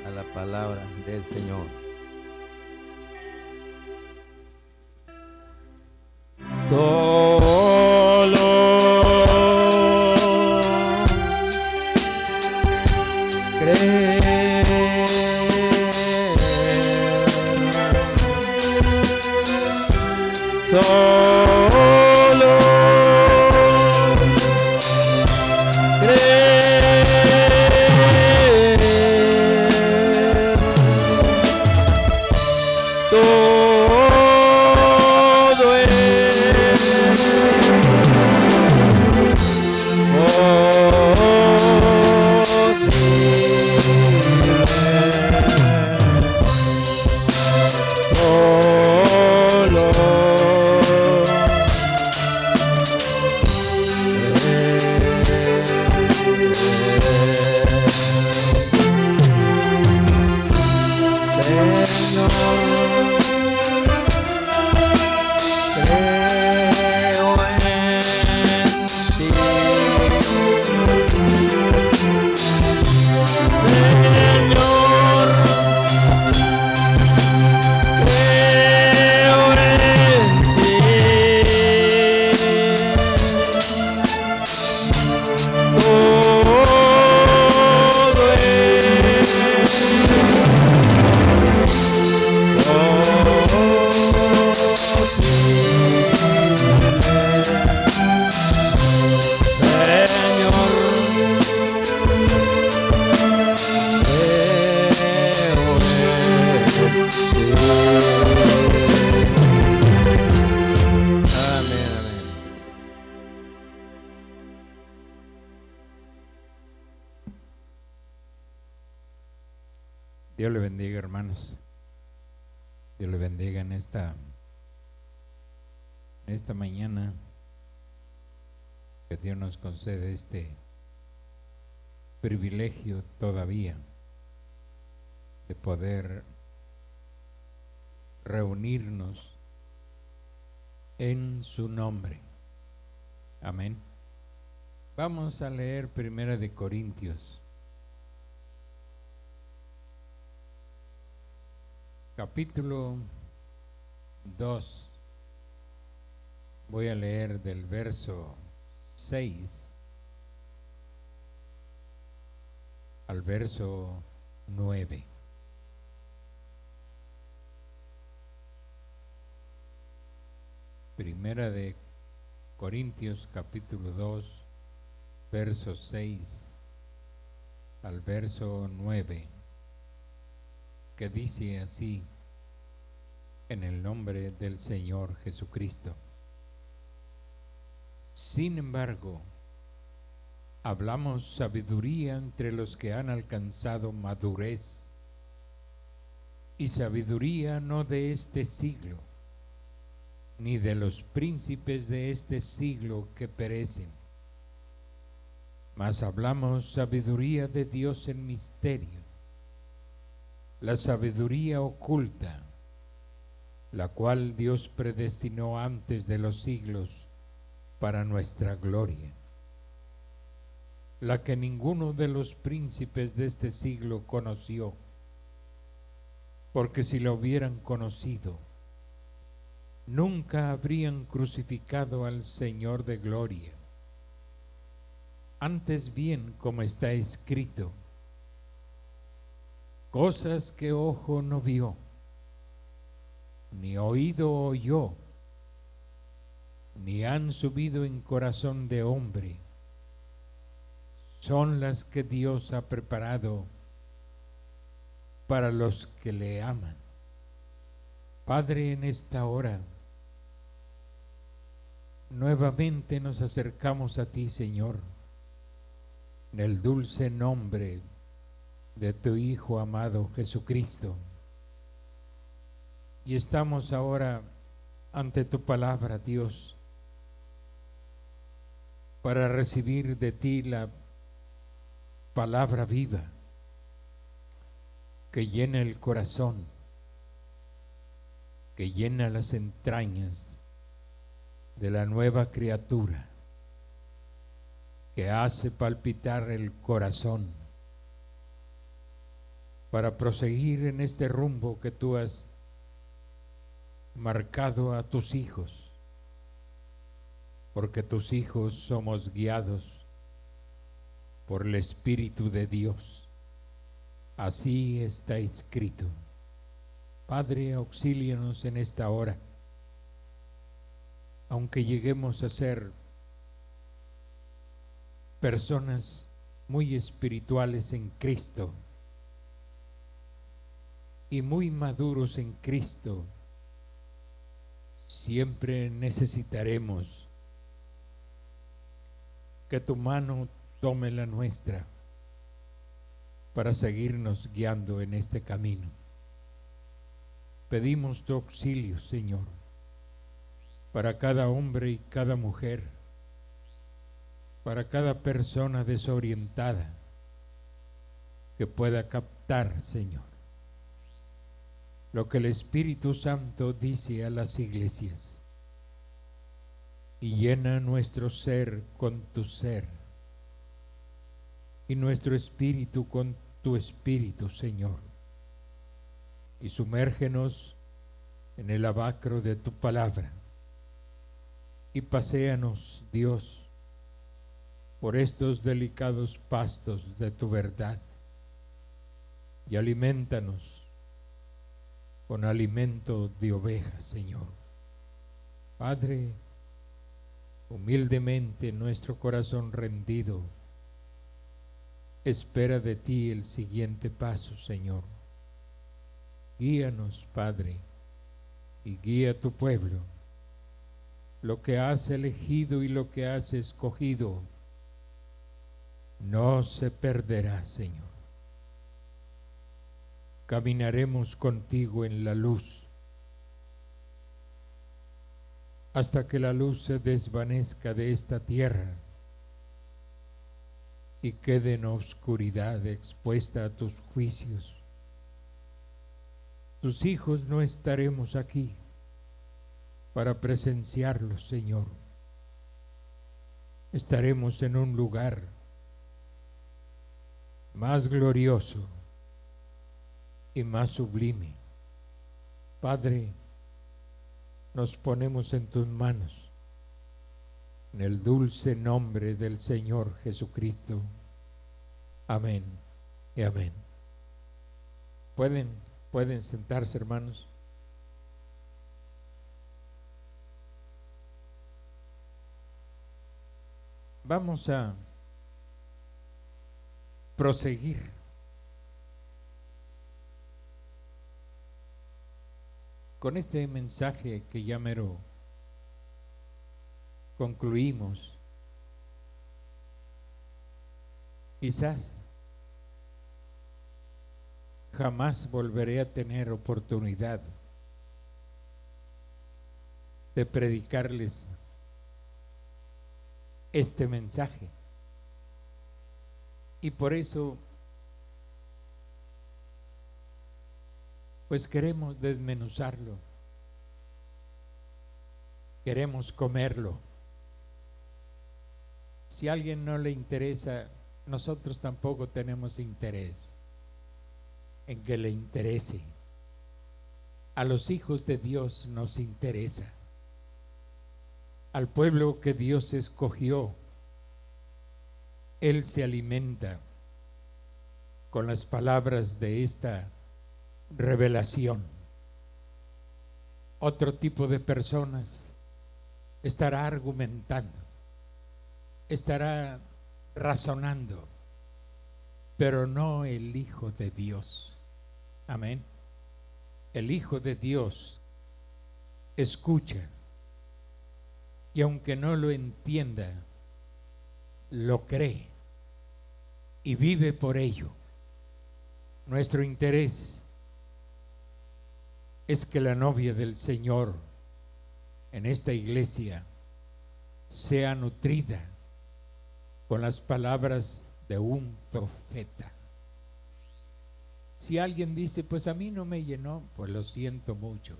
a la palabra del Señor. Dios le bendiga, hermanos. Dios le bendiga en esta mañana que Dios nos concede este privilegio todavía de poder reunirnos en su nombre. Amén. Vamos a leer 1 de Corintios, capítulo 2. Voy a leer del verso 6 al verso 9. Primera de Corintios, capítulo 2, verso 6 al verso 9, que dice así: en el nombre del Señor Jesucristo. Sin embargo, hablamos sabiduría entre los que han alcanzado madurez, y sabiduría no de este siglo, ni de los príncipes de este siglo que perecen, mas hablamos sabiduría de Dios en misterio, la sabiduría oculta, la cual Dios predestinó antes de los siglos para nuestra gloria, la que ninguno de los príncipes de este siglo conoció, porque si lo hubieran conocido, nunca habrían crucificado al Señor de gloria. Antes bien, como está escrito: cosas que ojo no vio, ni oído oyó, ni han subido en corazón de hombre, son las que Dios ha preparado para los que le aman. Padre, en esta hora nuevamente nos acercamos a ti, Señor, en el dulce nombre de tu Hijo amado Jesucristo. Y estamos ahora ante tu palabra, Dios, para recibir de ti la palabra viva que llena el corazón, que llena las entrañas de la nueva criatura, que hace palpitar el corazón para proseguir en este rumbo que tú has marcado a tus hijos, porque tus hijos somos guiados por el Espíritu de Dios. Así está escrito. Padre, auxílianos en esta hora, aunque lleguemos a ser personas muy espirituales en Cristo y muy maduros en Cristo, siempre necesitaremos que tu mano tome la nuestra para seguirnos guiando en este camino. Pedimos tu auxilio, Señor, para cada hombre y cada mujer, para cada persona desorientada que pueda captar, Señor, lo que el Espíritu Santo dice a las iglesias, y llena nuestro ser con tu ser y nuestro espíritu con tu espíritu, Señor, y sumérgenos en el lavacro de tu palabra y paséanos, Dios, por estos delicados pastos de tu verdad y aliméntanos con alimento de ovejas, Señor. Padre, humildemente nuestro corazón rendido espera de ti el siguiente paso, Señor. Guíanos, Padre, y guía a tu pueblo. Lo que has elegido y lo que has escogido no se perderá, Señor. Caminaremos contigo en la luz hasta que la luz se desvanezca de esta tierra y quede en oscuridad expuesta a tus juicios. Tus hijos no estaremos aquí para presenciarlos, Señor. Estaremos en un lugar más glorioso y más sublime. Padre, nos ponemos en tus manos, en el dulce nombre del Señor Jesucristo. Amén y amén. Pueden sentarse, hermanos. Vamos a proseguir con este mensaje que ya mero concluimos. Quizás jamás volveré a tener oportunidad de predicarles este mensaje, y por eso pues queremos desmenuzarlo, queremos comerlo. Si a alguien no le interesa, nosotros tampoco tenemos interés en que le interese. A los hijos de Dios nos interesa. Al pueblo que Dios escogió, Él se alimenta con las palabras de esta revelación. Otro tipo de personas estará argumentando, estará razonando, pero no el Hijo de Dios. Amén. El Hijo de Dios escucha, y aunque no lo entienda, lo cree y vive por ello. Nuestro interés es que la novia del Señor en esta iglesia sea nutrida con las palabras de un profeta. Si alguien dice, pues a mí no me llenó, pues lo siento mucho.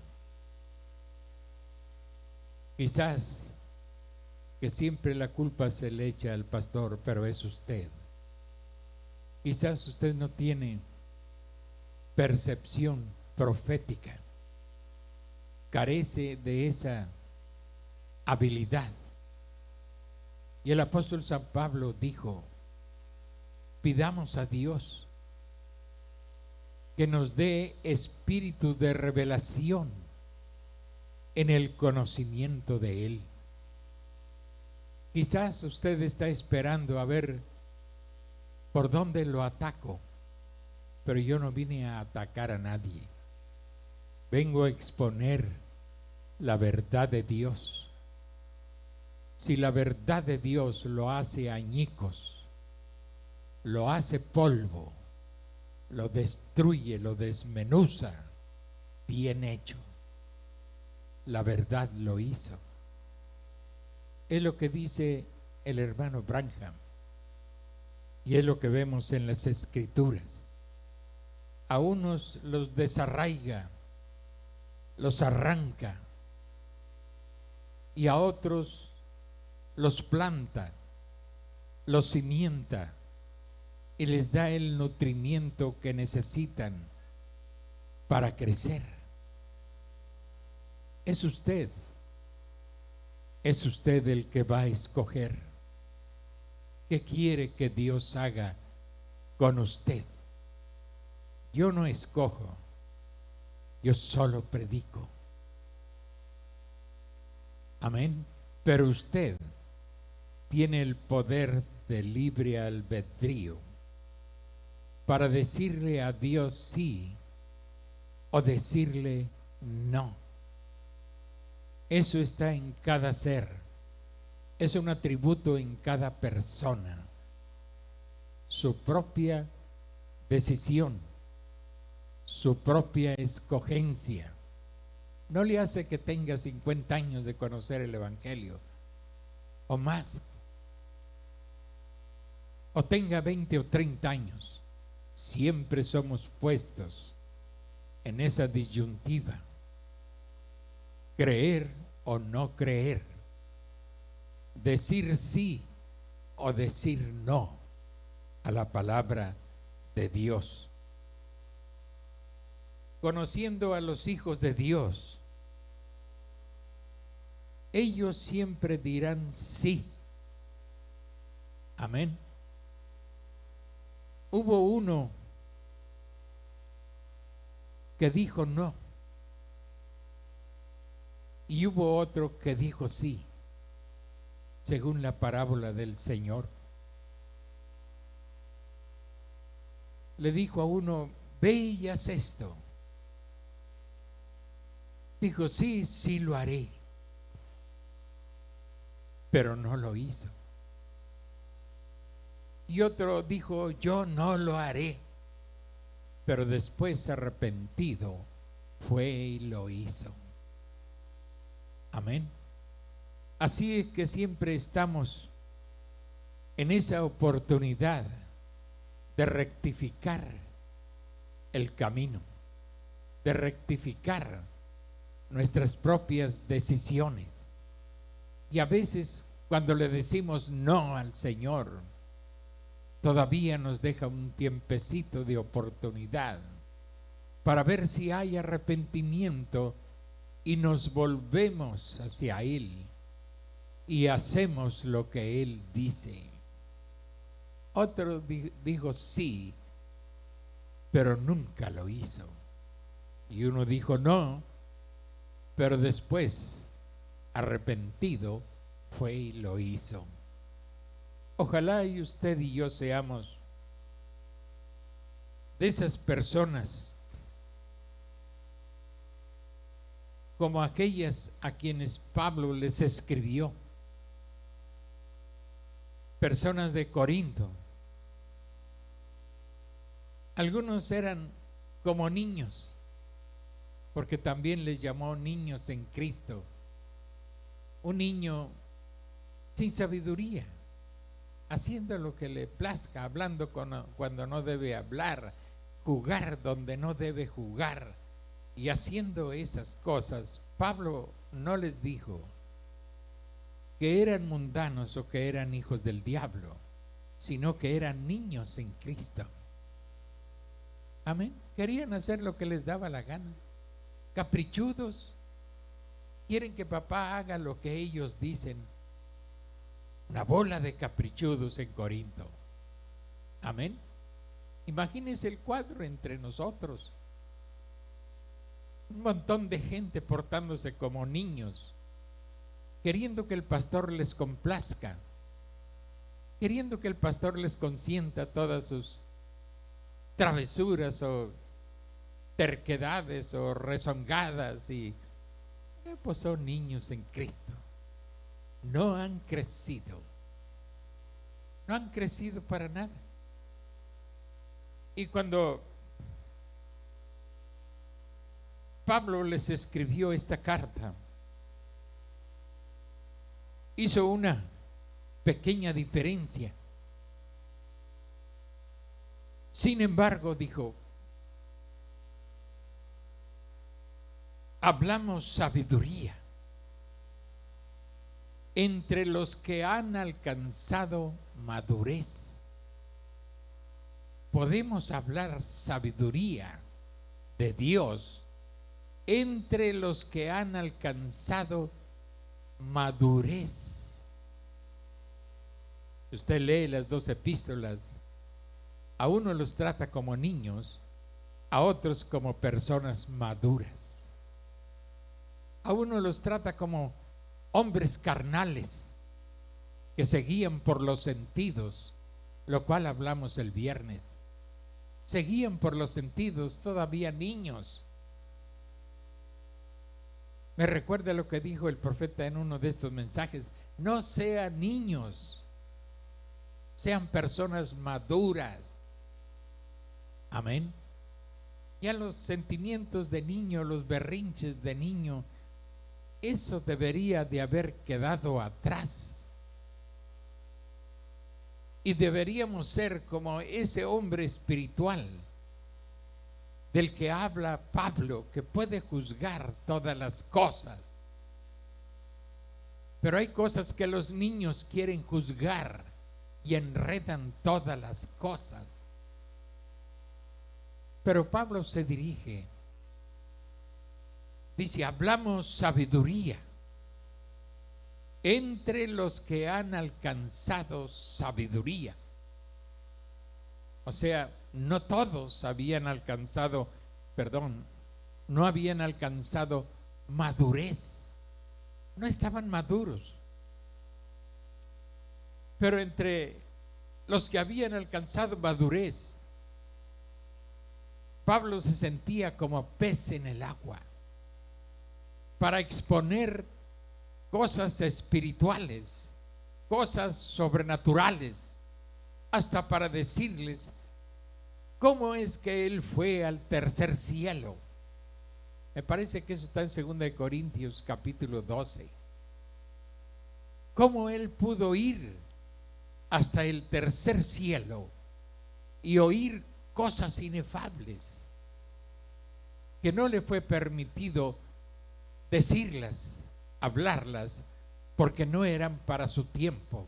Quizás que siempre la culpa se le echa al pastor, pero es usted. Quizás usted no tiene percepción profética, carece de esa habilidad. Y el apóstol San Pablo dijo: pidamos a Dios que nos dé espíritu de revelación en el conocimiento de Él. Quizás usted está esperando a ver por dónde lo ataco, pero yo no vine a atacar a nadie. Vengo a exponer la verdad de Dios. Si la verdad de Dios lo hace añicos, lo hace polvo, lo destruye, lo desmenuza, bien hecho. La verdad lo hizo. Es lo que dice el hermano Branham, y es lo que vemos en las Escrituras. A unos los desarraiga, los arranca, y a otros los planta, los cimienta y les da el nutrimiento que necesitan para crecer. Es usted el que va a escoger qué quiere que Dios haga con usted. Yo no escojo, yo solo predico. Amén. Pero usted tiene el poder de libre albedrío para decirle a Dios sí o decirle no. Eso está en cada ser. Es un atributo en cada persona. Su propia decisión, su propia escogencia. No le hace que tenga 50 años de conocer el Evangelio o más, o tenga 20 o 30 años. Siempre somos puestos en esa disyuntiva: creer o no creer, decir sí o decir no a la palabra de Dios. Conociendo a los hijos de Dios, ellos siempre dirán sí. Amén. Hubo uno que dijo no, y hubo otro que dijo sí, según la parábola del Señor. Le dijo a uno: ve y haz esto. Dijo: sí, sí lo haré. Pero no lo hizo. Y otro dijo: yo no lo haré. Pero después, arrepentido, fue y lo hizo. Amén. Así es que siempre estamos en esa oportunidad de rectificar el camino, de rectificar nuestras propias decisiones. Y a veces, cuando le decimos no al Señor, todavía nos deja un tiempecito de oportunidad para ver si hay arrepentimiento y nos volvemos hacia Él y hacemos lo que Él dice. Otro dijo sí, pero nunca lo hizo. Y uno dijo no, pero después, arrepentido, fue y lo hizo. Ojalá y usted y yo seamos de esas personas como aquellas a quienes Pablo les escribió, personas de Corinto. Algunos eran como niños, porque también les llamó niños en Cristo. Un niño sin sabiduría, haciendo lo que le plazca, hablando cuando no debe hablar, jugar donde no debe jugar, y haciendo esas cosas. Pablo no les dijo que eran mundanos o que eran hijos del diablo, sino que eran niños en Cristo. Amén. Querían hacer lo que les daba la gana. Caprichudos. Quieren que papá haga lo que ellos dicen. Una bola de caprichudos en Corinto. Amén. Imagínense el cuadro entre nosotros. Un montón de gente portándose como niños, queriendo que el pastor les complazca, queriendo que el pastor les consienta todas sus travesuras o terquedades o rezongadas y pues son niños en Cristo. No han crecido. No han crecido para nada. Y cuando Pablo les escribió esta carta, hizo una pequeña diferencia. Sin embargo, dijo, hablamos sabiduría entre los que han alcanzado madurez. Podemos hablar sabiduría de Dios entre los que han alcanzado madurez. Si usted lee las 2 epístolas, a uno los trata como niños, a otros como personas maduras. A uno los trata como hombres carnales que se guían por los sentidos, lo cual hablamos el viernes. Se guían por los sentidos, todavía niños. Me recuerda lo que dijo el profeta en uno de estos mensajes: no sean niños, sean personas maduras. Amén. Ya los sentimientos de niño, los berrinches de niño, eso debería de haber quedado atrás. Y deberíamos ser como ese hombre espiritual del que habla Pablo, que puede juzgar todas las cosas. Pero hay cosas que los niños quieren juzgar y enredan todas las cosas. Pero Pablo se dirige, dice, hablamos sabiduría entre los que han alcanzado sabiduría. O sea, no todos habían alcanzado, no habían alcanzado madurez. No estaban maduros. Pero entre los que habían alcanzado madurez, Pablo se sentía como pez en el agua para exponer cosas espirituales, cosas sobrenaturales, hasta para decirles cómo es que él fue al tercer cielo. Me parece que eso está en 2 Corintios capítulo 12. Cómo él pudo ir hasta el tercer cielo y oír cosas inefables que no le fue permitido decirlas, hablarlas, porque no eran para su tiempo,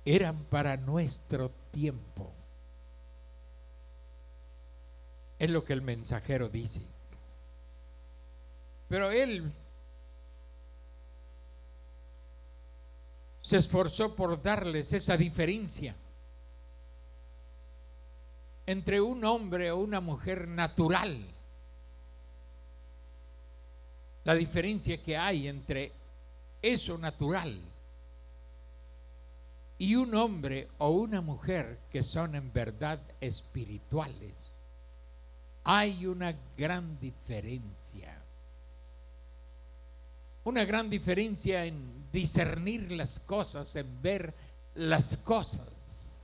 eran para nuestro tiempo. Es lo que el mensajero dice. Pero él se esforzó por darles esa diferencia entre un hombre o una mujer natural. La diferencia que hay entre eso natural y un hombre o una mujer que son en verdad espirituales. Hay una gran diferencia. Una gran diferencia en discernir las cosas, en ver las cosas.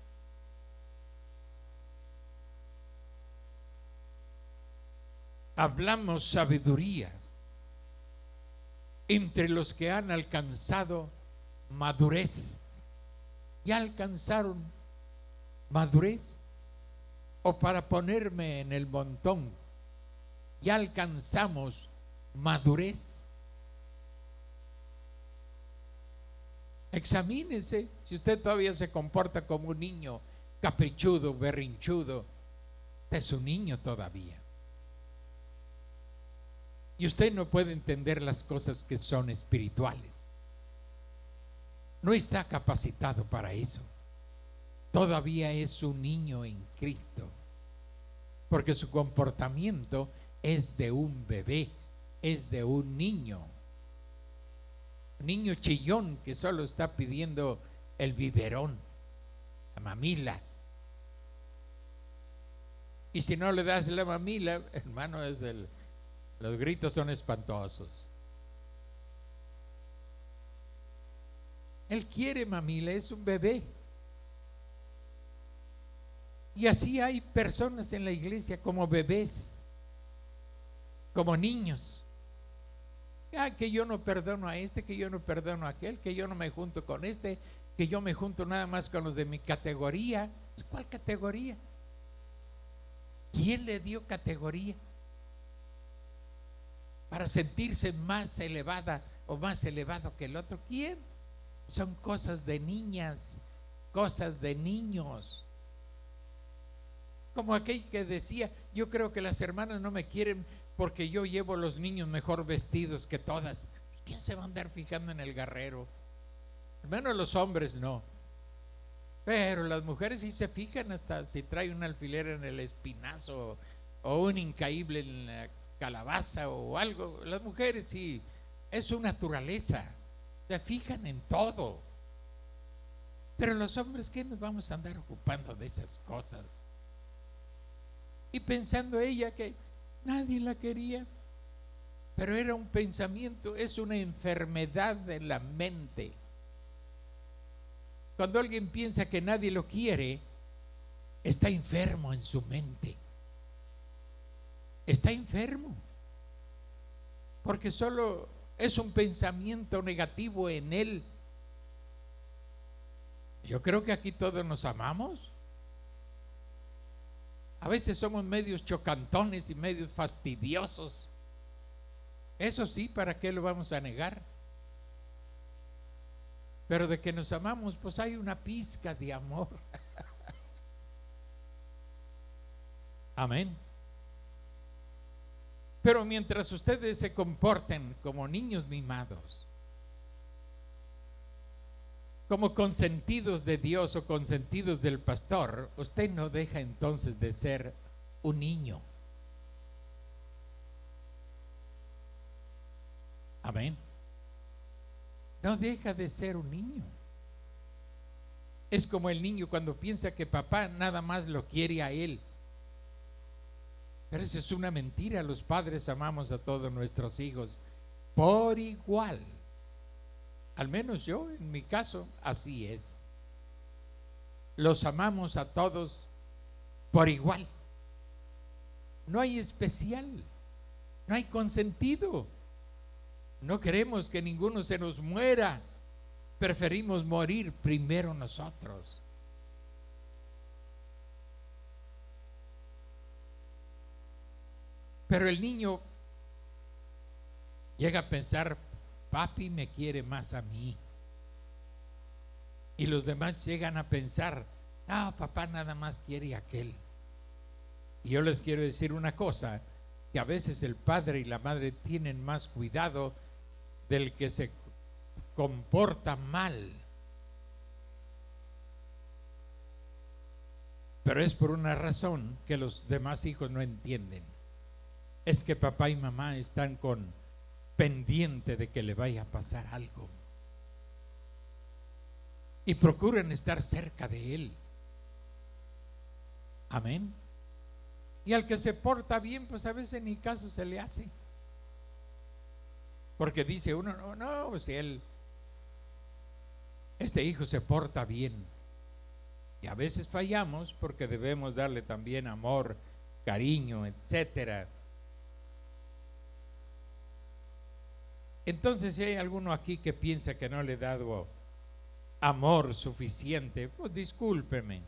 Hablamos sabiduría entre los que han alcanzado madurez. ¿Ya alcanzaron madurez? O para ponerme en el montón, ¿ya alcanzamos madurez? Examínese si usted todavía se comporta como un niño caprichudo, berrinchudo, Usted es un niño todavía. Y usted no puede entender las cosas que son espirituales. No está capacitado para eso. Todavía es un niño en Cristo. Porque su comportamiento es de un bebé, es de un niño. Un niño chillón que solo está pidiendo el biberón, la mamila. Y si no le das la mamila, hermano, los gritos son espantosos. Él quiere mamila, es un bebé. Y así hay personas en la iglesia como bebés, como niños. Que yo no perdono a este, que yo no perdono a aquel, que yo no me junto con este, que yo me junto nada más con los de mi categoría. ¿Cuál categoría? ¿Quién le dio categoría? Para sentirse más elevada o más elevado que el otro. ¿Quién? Son cosas de niñas, cosas de niños. Como aquel que decía, yo creo que las hermanas no me quieren porque yo llevo a los niños mejor vestidos que todas. ¿Quién se va a andar fijando en el garrero? Al menos los hombres no. Pero las mujeres sí se fijan hasta si trae un alfiler en el espinazo o un incaíble en la calabaza o algo. Las mujeres sí, es su naturaleza. Se fijan en todo. Pero los hombres, ¿qué nos vamos a andar ocupando de esas cosas? Y pensando ella que nadie la quería, pero era un pensamiento, es una enfermedad de la mente. Cuando alguien piensa que nadie lo quiere, está enfermo en su mente. Está enfermo. Porque solo es un pensamiento negativo en él. Yo creo que aquí todos nos amamos. A veces somos medios chocantones y medios fastidiosos. Eso sí, ¿para qué lo vamos a negar? Pero de que nos amamos, pues hay una pizca de amor. Amén. Pero mientras ustedes se comporten como niños mimados, como consentidos de Dios o consentidos del pastor, usted no deja entonces de ser un niño. Amén. No deja de ser un niño. Es como el niño cuando piensa que papá nada más lo quiere a él. Pero eso es una mentira. Los padres amamos a todos nuestros hijos por igual. Al menos yo, en mi caso, así es. Los amamos a todos por igual. No hay especial, no hay consentido. No queremos que ninguno se nos muera. Preferimos morir primero nosotros. Pero el niño llega a pensar, papi me quiere más a mí. Y los demás llegan a pensar, no, papá nada más quiere a aquel. Y yo les quiero decir una cosa, que a veces el padre y la madre tienen más cuidado del que se comporta mal. Pero es por una razón que los demás hijos no entienden. Es que papá y mamá están con pendiente de que le vaya a pasar algo. Y procuran estar cerca de él. Amén. Y al que se porta bien, pues a veces ni caso se le hace. Porque dice uno, no, si este hijo se porta bien. Y a veces fallamos porque debemos darle también amor, cariño, etcétera. Entonces, si hay alguno aquí que piensa que no le he dado amor suficiente, pues discúlpeme.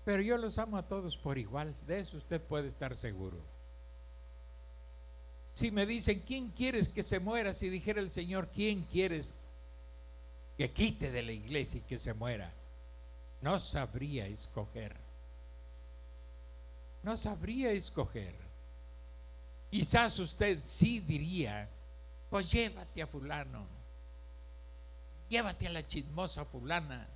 Pero yo los amo a todos por igual, de eso usted puede estar seguro. Si me dicen, ¿quién quieres que se muera? Si dijera el Señor, ¿quién quieres que quite de la iglesia y que se muera? No sabría escoger. no sabría escoger. Quizás usted sí diría, pues llévate a fulano, llévate a la chismosa fulana.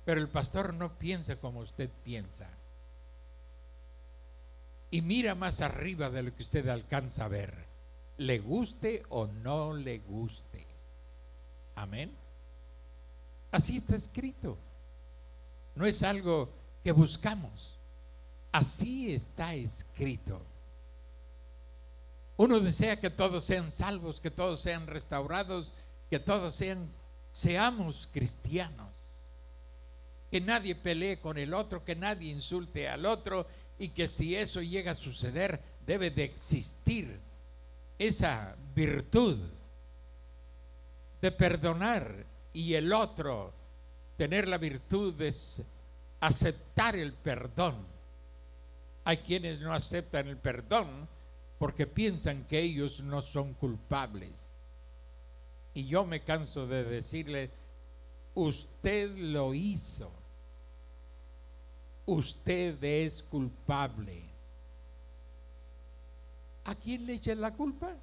Pero el pastor no piensa como usted piensa. Y mira más arriba de lo que usted alcanza a ver, le guste o no le guste. Amén. Así está escrito. No es algo que buscamos. Así está escrito. Uno desea que todos sean salvos, que todos sean restaurados, que todos seamos cristianos. Que nadie pelee con el otro, que nadie insulte al otro, y que si eso llega a suceder, debe de existir esa virtud de perdonar, y el otro tener la virtud de aceptar el perdón. Hay quienes no aceptan el perdón porque piensan que ellos no son culpables. Y yo me canso de decirle, usted lo hizo. Usted es culpable. ¿A quién le echa la culpa?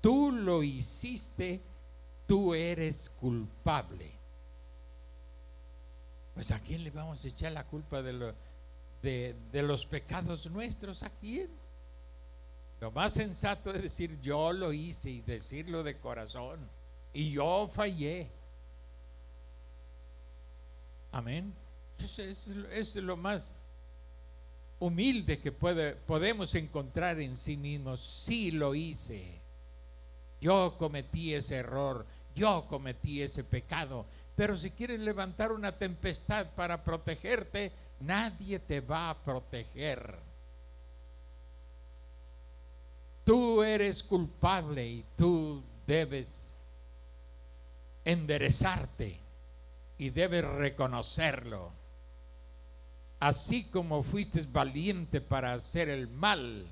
Tú lo hiciste, tú eres culpable. Pues ¿a quién le vamos a echar la culpa de los pecados nuestros? ¿A quién? Lo más sensato es decir, yo lo hice, y decirlo de corazón, y yo fallé. Amén. Eso es lo más humilde que podemos encontrar en sí mismos. Sí lo hice, yo cometí ese error, yo cometí ese pecado. Pero si quieres levantar una tempestad para protegerte, nadie te va a proteger. Tú eres culpable y tú debes enderezarte y debes reconocerlo. Así como fuiste valiente para hacer el mal,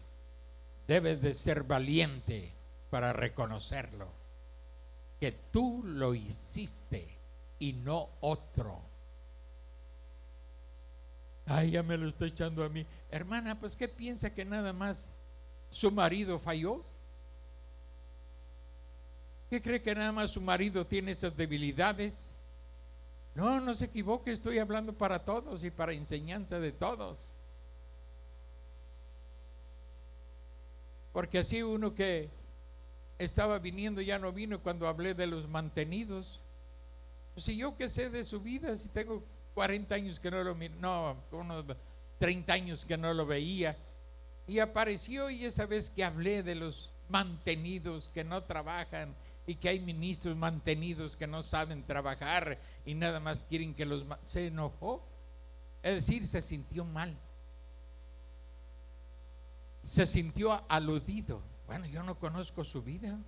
debes de ser valiente para reconocerlo, que tú lo hiciste y no otro. Ay, ya me lo está echando a mí. Hermana, pues ¿qué piensa, que nada más su marido falló? ¿Qué cree, que nada más su marido tiene esas debilidades? No, no se equivoque, estoy hablando para todos y para enseñanza de todos. Porque así uno que estaba viniendo ya no vino cuando hablé de los mantenidos. Si yo que sé de su vida, si tengo 40 años que no lo miro, no, unos 30 años que no lo veía, y apareció, y esa vez que hablé de los mantenidos que no trabajan, y que hay ministros mantenidos que no saben trabajar y nada más quieren que se enojó, es decir, se sintió mal, se sintió aludido. Bueno, yo no conozco su vida.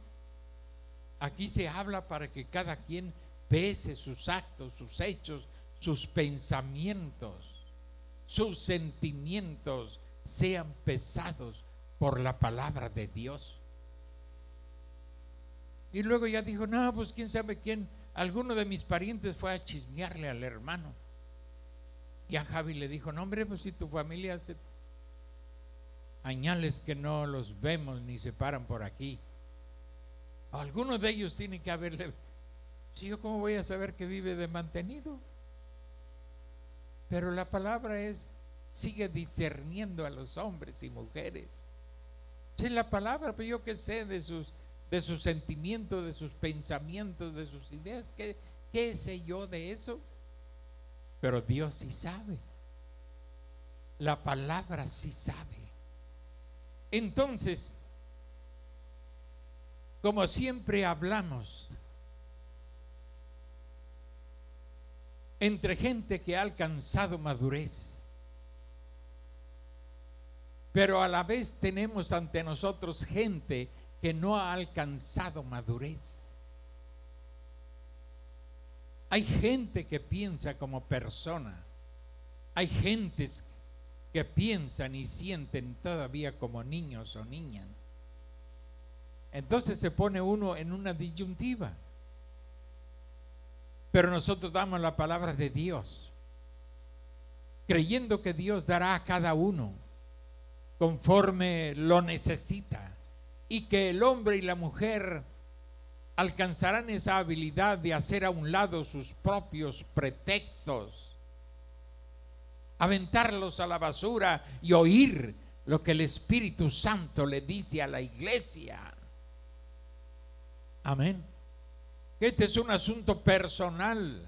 Aquí se habla para que cada quien pese sus actos, sus hechos, sus pensamientos, sus sentimientos sean pesados por la palabra de Dios. Y luego ya dijo, no, pues quién sabe quién, alguno de mis parientes fue a chismearle al hermano. Y a Javi le dijo, no hombre, pues si tu familia hace añales que no los vemos ni se paran por aquí. Algunos de ellos tienen que haberle. Si yo cómo voy a saber que vive de mantenido. Pero la palabra sigue discerniendo a los hombres y mujeres. Es la palabra, pero yo que sé de sus sentimientos, de sus pensamientos, de sus ideas, ¿qué sé yo de eso? Pero Dios sí sabe. La palabra sí sabe. Entonces, como siempre hablamos, entre gente que ha alcanzado madurez, pero a la vez tenemos ante nosotros gente que no ha alcanzado madurez. Hay gente que piensa como persona, hay gentes que piensan y sienten todavía como niños o niñas. Entonces se pone uno en una disyuntiva. Pero nosotros damos la palabra de Dios, creyendo que Dios dará a cada uno conforme lo necesita, y que el hombre y la mujer alcanzarán esa habilidad de hacer a un lado sus propios pretextos, aventarlos a la basura y oír lo que el Espíritu Santo le dice a la iglesia. Amén. Este es un asunto personal,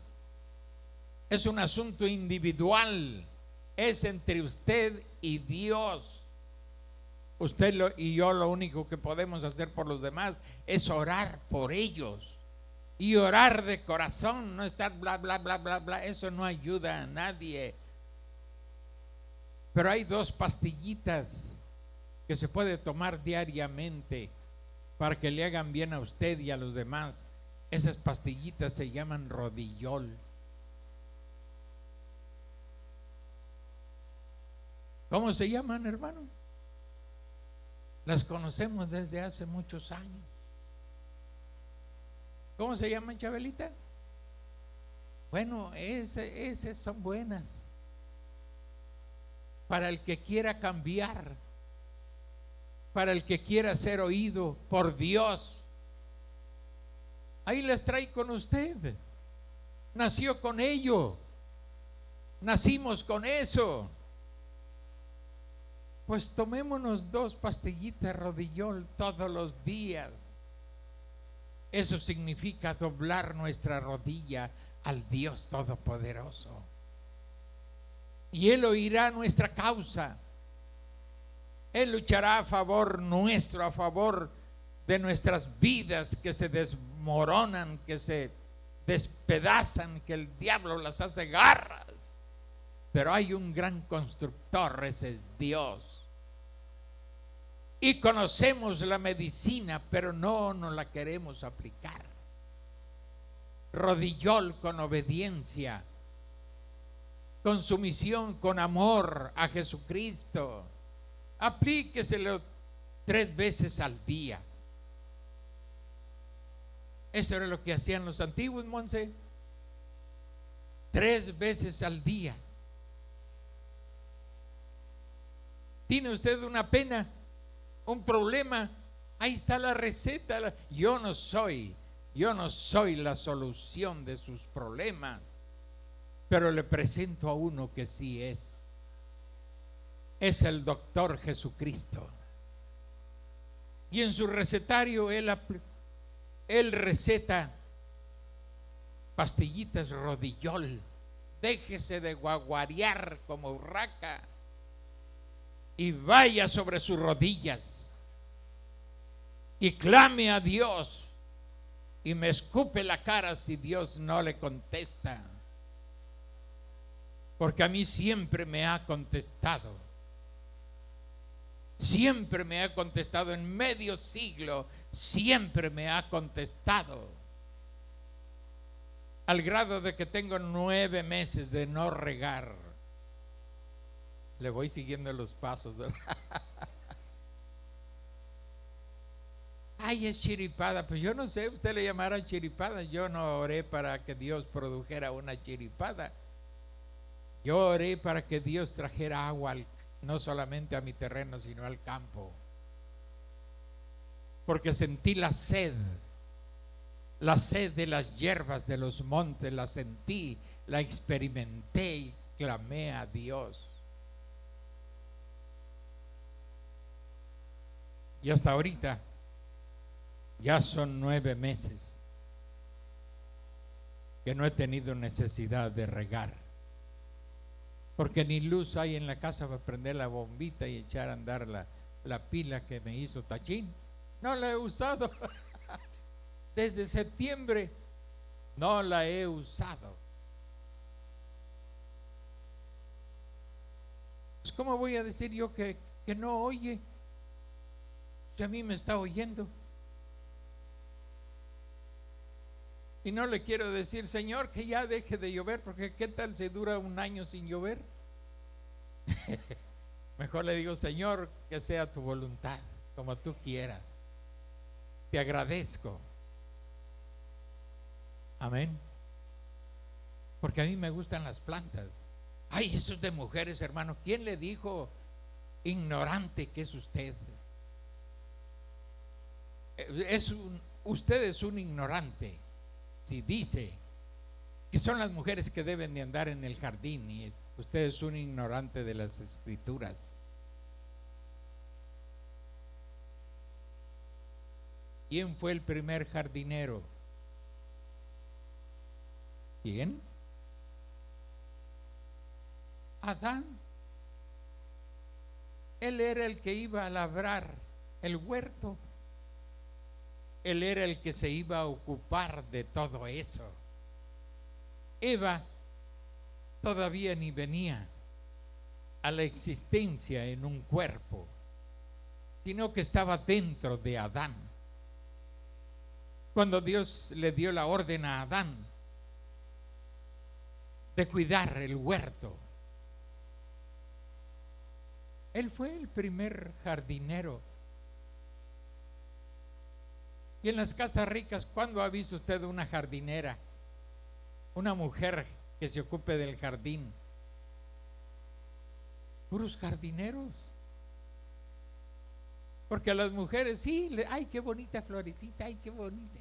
es un asunto individual, es entre usted y Dios. Usted y yo lo único que podemos hacer por los demás es orar por ellos, y orar de corazón, no estar bla bla bla bla bla. Eso no ayuda a nadie. Pero hay 2 pastillitas que se puede tomar diariamente para que le hagan bien a usted y a los demás. Esas pastillitas se llaman rodillol. ¿Cómo se llaman, hermano? Las conocemos desde hace muchos años. ¿Cómo se llaman, Chabelita? Bueno, esas son buenas para el que quiera cambiar, para el que quiera ser oído por Dios. Ahí las trae con usted. Nació con ello, nacimos con eso. Pues tomémonos 2 pastillitas rodillol todos los días. Eso significa doblar nuestra rodilla al Dios Todopoderoso, y Él oirá nuestra causa. Él luchará a favor nuestro, a favor de nuestras vidas que se desmoronan, que se despedazan, que el diablo las hace garras. Pero hay un gran constructor, ese es Dios. Y conocemos la medicina, pero no nos la queremos aplicar. Rodillol con obediencia, con sumisión, con amor a Jesucristo. Aplíqueselo 3 veces al día. Eso era lo que hacían los antiguos, Monse. 3 veces al día. ¿Tiene usted una pena, un problema? Ahí está la receta. Yo no soy la solución de sus problemas, pero le presento a uno que sí es. Es el doctor Jesucristo. Y en su recetario él receta pastillitas rodillol. Déjese de guaguarear como urraca y vaya sobre sus rodillas y clame a Dios, y me escupe la cara si Dios no le contesta, porque a mí siempre me ha contestado. Siempre me ha contestado, en medio siglo siempre me ha contestado, al grado de que tengo 9 meses de no regar. Le voy siguiendo los pasos. Ay, es chiripada. Pues yo no sé, usted le llamará chiripada. Yo no oré para que Dios produjera una chiripada. Yo oré para que Dios trajera agua no solamente a mi terreno, sino al campo. Porque sentí la sed de las hierbas de los montes, la sentí, la experimenté y clamé a Dios. Y hasta ahorita ya son 9 meses que no he tenido necesidad de regar, porque ni luz hay en la casa para prender la bombita y echar a andar la pila que me hizo Tachín. No la he usado. Desde septiembre no la he usado. Pues ¿cómo voy a decir yo que no oye? Si a mí me está oyendo. Y no le quiero decir, Señor, que ya deje de llover, porque ¿qué tal si dura 1 año sin llover? Mejor le digo, Señor, que sea tu voluntad, como tú quieras. Te agradezco. Amén. porque a mí me gustan las plantas. Ay, eso es de mujeres, hermano. ¿Quién le dijo ignorante que es usted? Usted es un ignorante si dice que son las mujeres que deben de andar en el jardín, y usted es un ignorante de las escrituras. ¿Quién fue el primer jardinero? ¿Quién? Adán. Él era el que iba a labrar el huerto. Él era el que se iba a ocupar de todo eso. Eva todavía ni venía a la existencia en un cuerpo, sino que estaba dentro de Adán. Cuando Dios le dio la orden a Adán de cuidar el huerto, él fue el primer jardinero. Y en las casas ricas, ¿cuándo ha visto usted una jardinera? Una mujer que se ocupe del jardín. Puros jardineros. Porque a las mujeres, sí, ay, qué bonita florecita, ay, qué bonita.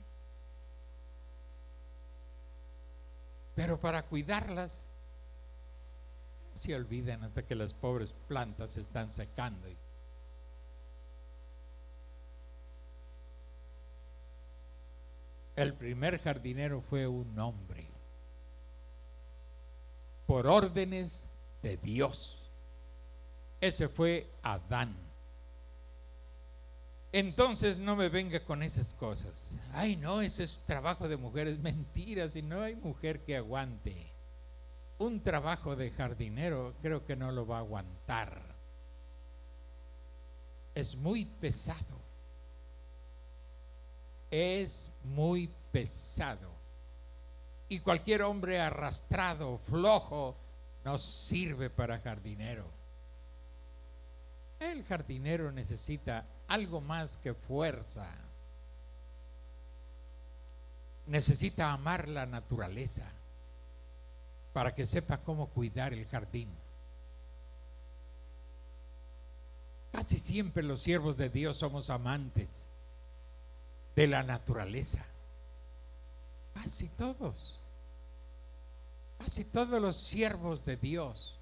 Pero para cuidarlas, se olvidan hasta que las pobres plantas se están secando. El primer jardinero fue un hombre, por órdenes de Dios. Ese fue Adán. Entonces no me venga con esas cosas. Ay, no, ese es trabajo de mujeres. Mentiras, y no hay mujer que aguante un trabajo de jardinero. Creo que no lo va a aguantar. Es muy pesado. Es muy pesado. Y cualquier hombre arrastrado, flojo, no sirve para jardinero. El jardinero necesita algo más que fuerza. Necesita amar la naturaleza para que sepa cómo cuidar el jardín. Casi siempre los siervos de Dios somos amantes de la naturaleza. Casi todos los siervos de Dios.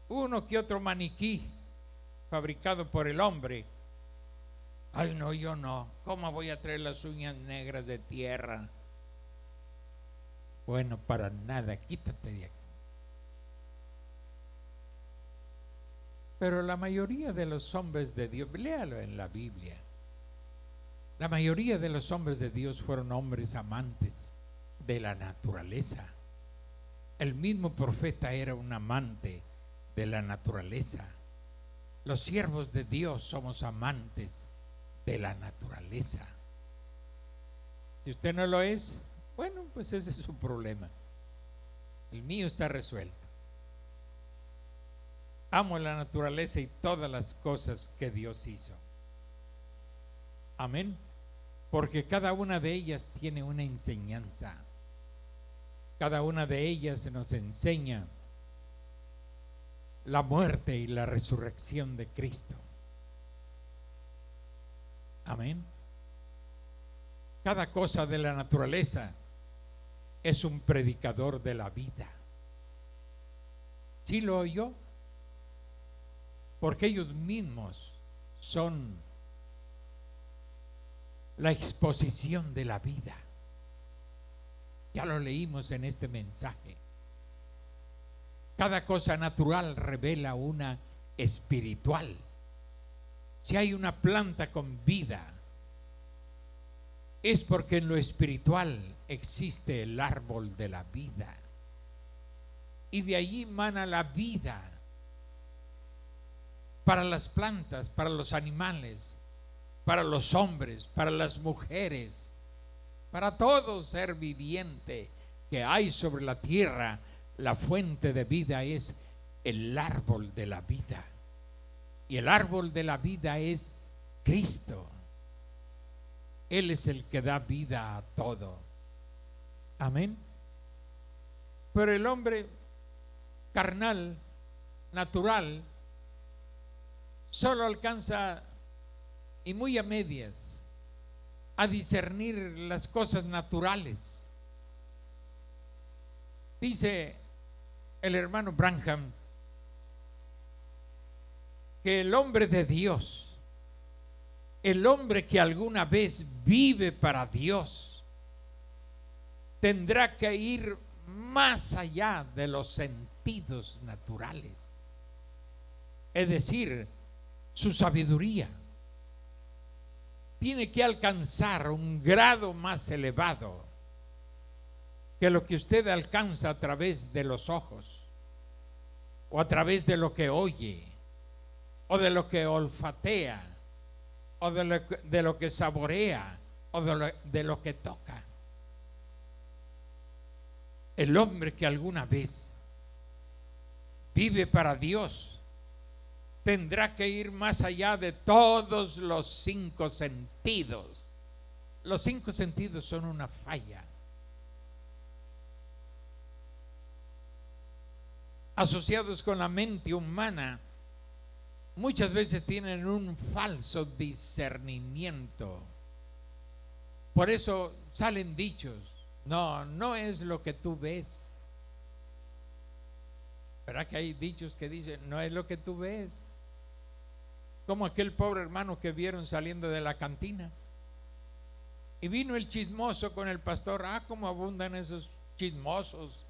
Uno que otro maniquí fabricado por el hombre. Ay, no, yo no. ¿Cómo voy a traer las uñas negras de tierra? Bueno, para nada, quítate de aquí. Pero la mayoría de los hombres de Dios, léalo en la Biblia, la mayoría de los hombres de Dios fueron hombres amantes de la naturaleza. El mismo profeta era un amante de la naturaleza. Los siervos de Dios somos amantes de la naturaleza. Si usted no lo es, bueno, pues ese es su problema. El mío está resuelto. Amo la naturaleza y todas las cosas que Dios hizo. Amén. Porque cada una de ellas tiene una enseñanza. Cada una de ellas nos enseña la muerte y la resurrección de Cristo. Amén. Cada cosa de la naturaleza es un predicador de la vida. ¿Sí lo oyó? Porque ellos mismos son la exposición de la vida. Ya lo leímos en este mensaje. Cada cosa natural revela una espiritual. Si hay una planta con vida, es porque en lo espiritual existe el árbol de la vida. Y de allí mana la vida para las plantas, para los animales, para los hombres, para las mujeres, para todo ser viviente que hay sobre la tierra. La fuente de vida es el árbol de la vida. Y el árbol de la vida es Cristo. Él es el que da vida a todo. Amén. Pero el hombre carnal, natural, solo alcanza, y muy a medias, a discernir las cosas naturales. Dice el hermano Branham que el hombre de Dios, el hombre que alguna vez vive para Dios, tendrá que ir más allá de los sentidos naturales, es decir, su sabiduría tiene que alcanzar un grado más elevado que lo que usted alcanza a través de los ojos, o a través de lo que oye, o de lo que olfatea, o de lo que saborea, o de lo que toca. El hombre que alguna vez vive para Dios tendrá que ir más allá de todos los 5 sentidos. Los 5 sentidos son una falla. Asociados con la mente humana, muchas veces tienen un falso discernimiento. Por eso salen dichos: no es lo que tú ves. ¿Verdad que hay dichos que dicen no es lo que tú ves? Como aquel pobre hermano que vieron saliendo de la cantina, y vino el chismoso con el pastor. Cómo abundan esos chismosos.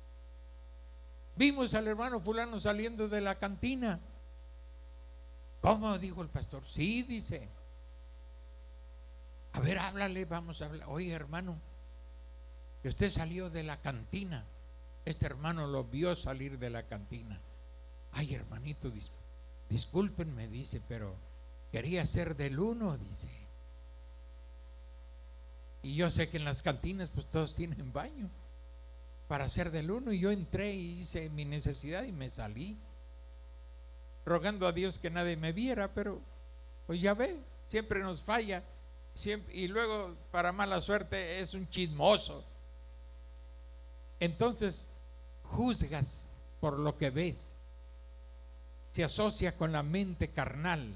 Vimos al hermano fulano saliendo de la cantina. ¿Cómo? Dijo el pastor. Sí, dice. A ver, háblale, vamos a hablar. Oye, hermano, que usted salió de la cantina. Este hermano lo vio salir de la cantina. Ay, hermanito, discúlpenme, dice, pero quería ser del uno, dice. Y yo sé que en las cantinas pues todos tienen baño para ser del uno, y yo entré y hice mi necesidad y me salí, rogando a Dios que nadie me viera. Pero pues ya ve, siempre nos falla, siempre, y luego para mala suerte es un chismoso. Entonces juzgas por lo que ves, se asocia con la mente carnal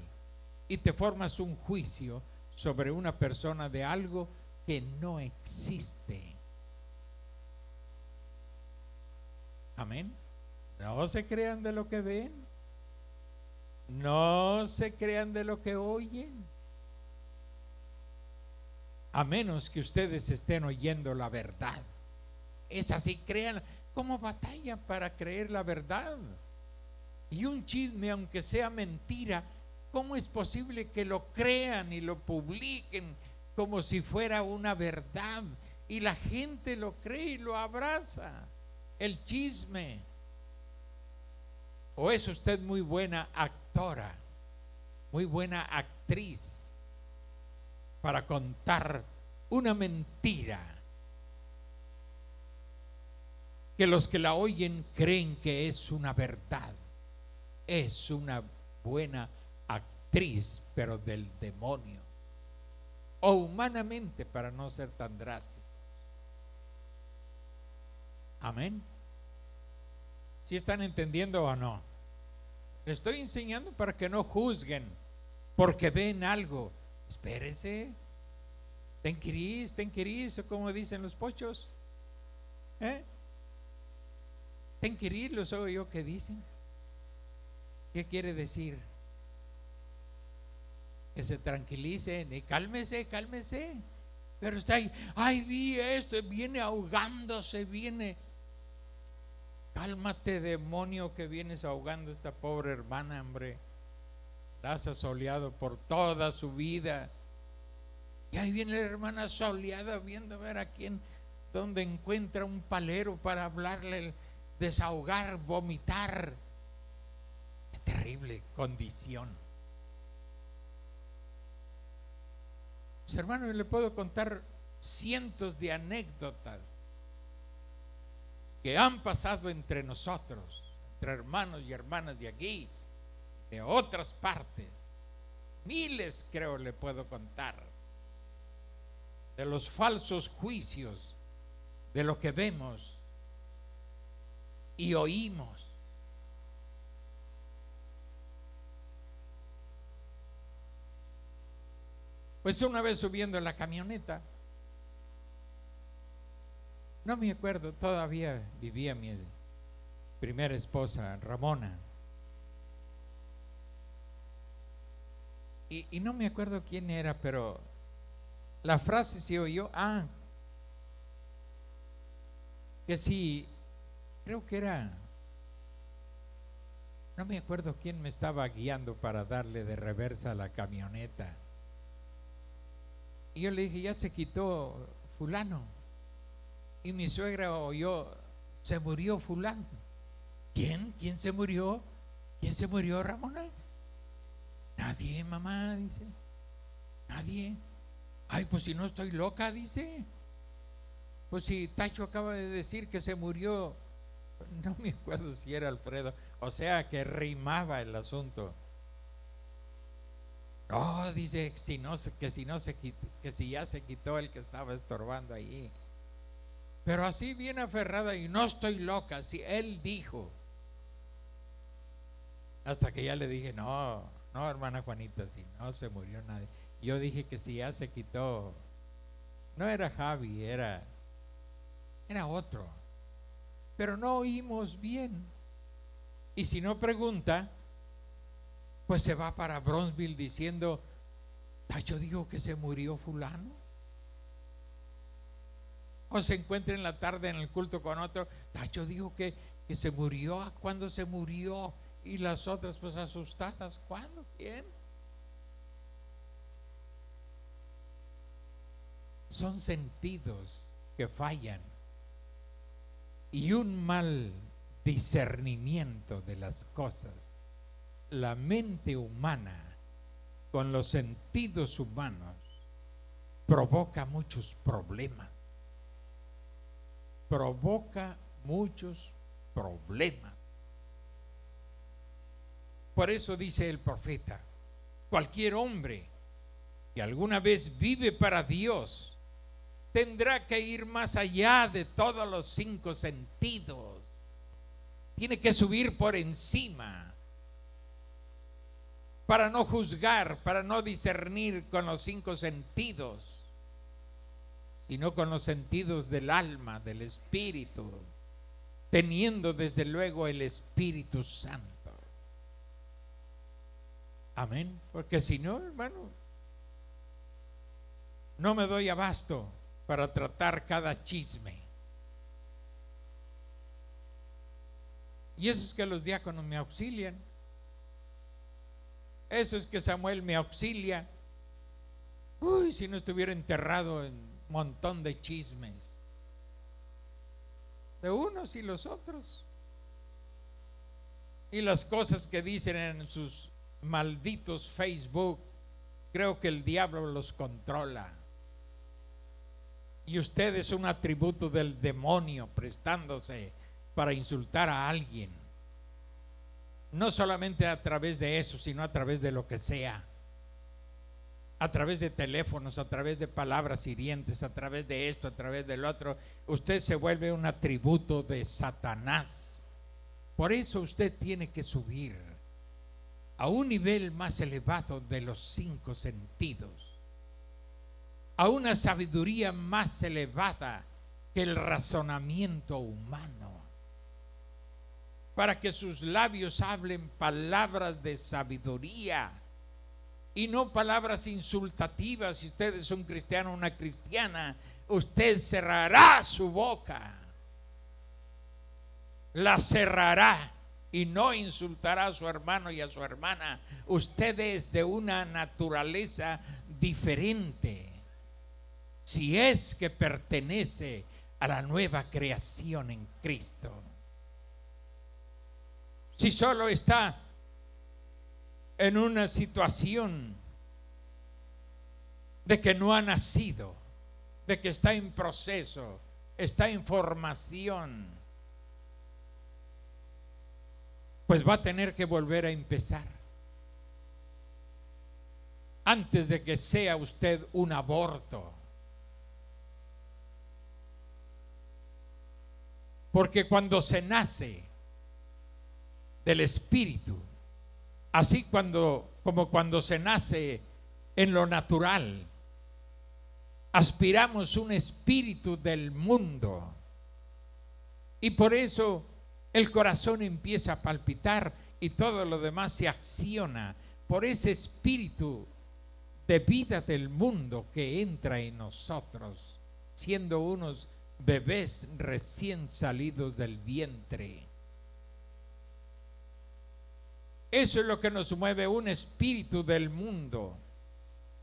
y te formas un juicio sobre una persona de algo que no existe. Amén. No se crean de lo que ven, no se crean de lo que oyen, a menos que ustedes estén oyendo la verdad. Es así, crean. ¿Cómo batallan para creer la verdad? Y un chisme, aunque sea mentira, ¿cómo es posible que lo crean y lo publiquen como si fuera una verdad? Y la gente lo cree y lo abraza. El chisme. ¿O es usted muy buena actora, muy buena actriz para contar una mentira que los que la oyen creen que es una verdad? Es una buena actriz, pero del demonio, o humanamente, para no ser tan drástico. Amén. ¿Sí están entendiendo o no? Les estoy enseñando para que no juzguen porque ven algo. Espérese, ten quiris, como dicen los pochos. Ten quiris, los oigo yo que dicen. ¿Qué quiere decir? Que se tranquilicen y cálmese. Pero está ahí, ay, vi esto, viene ahogándose, viene. Cálmate, demonio, que vienes ahogando a esta pobre hermana, hombre. La has asoleado por toda su vida. Y ahí viene la hermana soleada, viendo a ver a quién, dónde encuentra un palero para hablarle, desahogar, vomitar. Qué terrible condición. Pues, hermano, yo le puedo contar cientos de anécdotas que han pasado entre nosotros, entre hermanos y hermanas de aquí, de otras partes. Miles, creo, le puedo contar, de los falsos juicios, de lo que vemos. y oímos. Pues una vez subiendo en la camioneta, no me acuerdo, todavía vivía mi primera esposa, Ramona. Y no me acuerdo quién era, pero la frase se oyó, que sí, creo que era, no me acuerdo quién me estaba guiando para darle de reversa a la camioneta. Y yo le dije, ya se quitó fulano. Y mi suegra oyó, se murió fulano. ¿Quién? ¿Quién se murió? ¿Quién se murió, Ramona? Nadie, mamá, dice. Nadie. Ay, pues si no estoy loca, dice. Pues si Tacho acaba de decir que se murió, no me acuerdo si era Alfredo, o sea que rimaba el asunto. No, dice, que si ya se quitó el que estaba estorbando allí. Pero así bien aferrada, y no estoy loca, si él dijo. Hasta que ya le dije, no, hermana Juanita, si no se murió nadie. Yo dije que si ya se quitó, no era Javi, era otro. Pero no oímos bien. Y si no pregunta, pues se va para Bronzeville diciendo, Tacho dijo que se murió fulano. O se encuentra en la tarde en el culto con otro, Tacho dijo que se murió. ¿Cuándo se murió? Y las otras pues asustadas, ¿cuándo? ¿Quién? Son sentidos que fallan y un mal discernimiento de las cosas. La mente humana con los sentidos humanos provoca muchos problemas. Provoca muchos problemas. Por eso dice el profeta, cualquier hombre que alguna vez vive para Dios tendrá que ir más allá de todos los 5 sentidos. Tiene que subir por encima para no juzgar, para no discernir con los 5 sentidos, sino con los sentidos del alma, del espíritu, teniendo desde luego el Espíritu Santo. Amén. Porque si no, hermano, no me doy abasto para tratar cada chisme. Y eso es que los diáconos me auxilian. Eso es que Samuel me auxilia. Uy, si no estuviera enterrado en un montón de chismes de unos y los otros, y las cosas que dicen en sus malditos Facebook. Creo que el diablo los controla. Y usted es un atributo del demonio prestándose para insultar a alguien. No solamente a través de eso, sino a través de lo que sea. A través de teléfonos, a través de palabras hirientes, a través de esto, a través del otro. Usted se vuelve un atributo de Satanás. Por eso usted tiene que subir a un nivel más elevado de los 5 sentidos, a una sabiduría más elevada que el razonamiento humano, para que sus labios hablen palabras de sabiduría y no palabras insultativas. Si usted es un cristiano o una cristiana, usted cerrará su boca, la cerrará, y no insultará a su hermano y a su hermana. Usted es de una naturaleza diferente, si es que pertenece a la nueva creación en Cristo. Si solo está en una situación de que no ha nacido, de que está en proceso, está en formación, pues va a tener que volver a empezar antes de que sea usted un aborto. Porque cuando se nace, del Espíritu. Así como cuando se nace en lo natural, aspiramos un espíritu del mundo. Y por eso el corazón empieza a palpitar y todo lo demás se acciona por ese espíritu de vida del mundo que entra en nosotros, siendo unos bebés recién salidos del vientre. Eso es lo que nos mueve, un espíritu del mundo.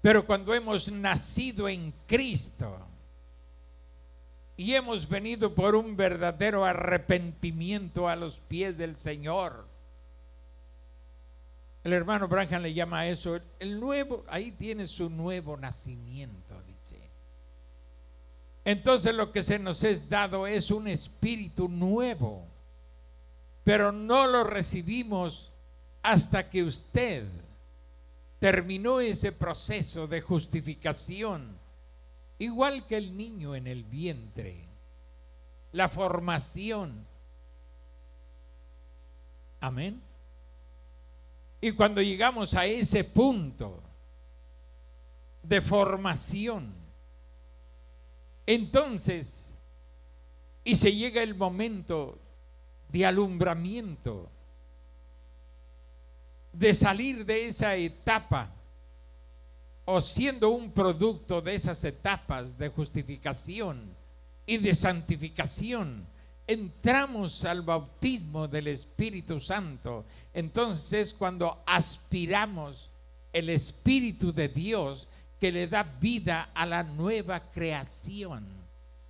Pero cuando hemos nacido en Cristo y hemos venido por un verdadero arrepentimiento a los pies del Señor, el hermano Branham le llama a eso el nuevo, ahí tiene su nuevo nacimiento, dice. Entonces lo que se nos es dado es un espíritu nuevo, pero no lo recibimos hasta que usted terminó ese proceso de justificación, igual que el niño en el vientre, la formación. Amén. Y cuando llegamos a ese punto de formación, entonces, y se llega el momento de alumbramiento, de salir de esa etapa, o siendo un producto de esas etapas de justificación y de santificación, entramos al bautismo del Espíritu Santo. Entonces es cuando aspiramos el Espíritu de Dios que le da vida a la nueva creación,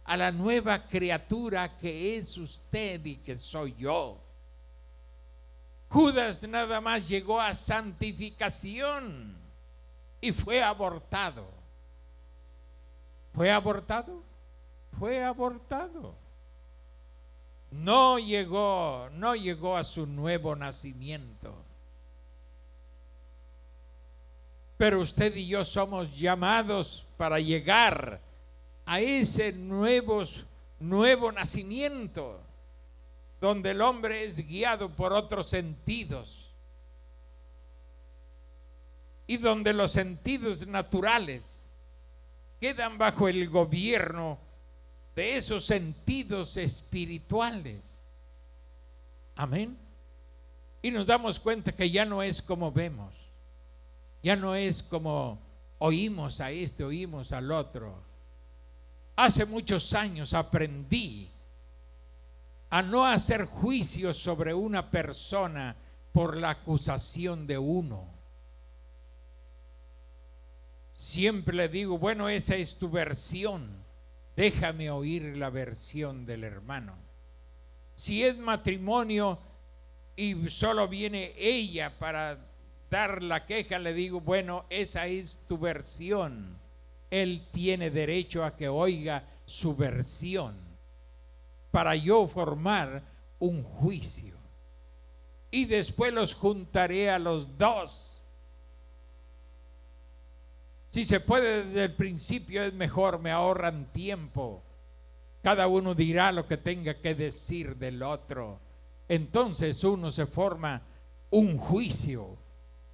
a la nueva criatura que es usted y que soy yo. Judas nada más llegó a santificación y fue abortado. ¿Fue abortado? Fue abortado. No llegó a su nuevo nacimiento. Pero usted y yo somos llamados para llegar a ese nuevo nacimiento, donde el hombre es guiado por otros sentidos y donde los sentidos naturales quedan bajo el gobierno de esos sentidos espirituales. Amén. Y nos damos cuenta que ya no es como vemos, ya no es como oímos a este, oímos al otro. Hace muchos años aprendí a no hacer juicios sobre una persona por la acusación de uno. Siempre le digo, bueno, esa es tu versión, déjame oír la versión del hermano. Si es matrimonio y solo viene ella para dar la queja, le digo, bueno, esa es tu versión. Él tiene derecho a que oiga su versión para yo formar un juicio. Y después los juntaré a los dos. Si se puede desde el principio es mejor, me ahorran tiempo. Cada uno dirá lo que tenga que decir del otro. Entonces uno se forma un juicio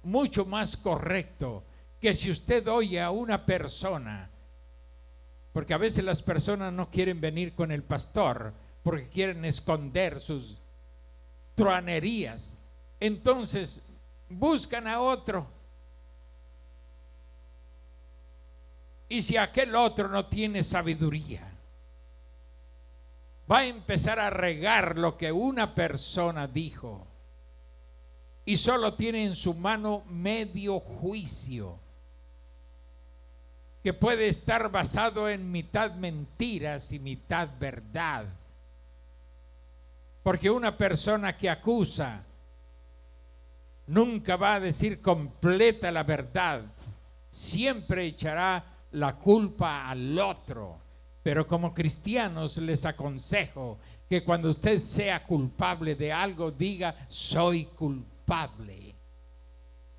mucho más correcto que si usted oye a una persona, porque a veces las personas no quieren venir con el pastor porque quieren esconder sus truanerías. Entonces buscan a otro. Y si aquel otro no tiene sabiduría, va a empezar a regar lo que una persona dijo y solo tiene en su mano medio juicio, que puede estar basado en mitad mentiras y mitad verdad. Porque una persona que acusa nunca va a decir completa la verdad, siempre echará la culpa al otro. Pero como cristianos les aconsejo que cuando usted sea culpable de algo, diga soy culpable.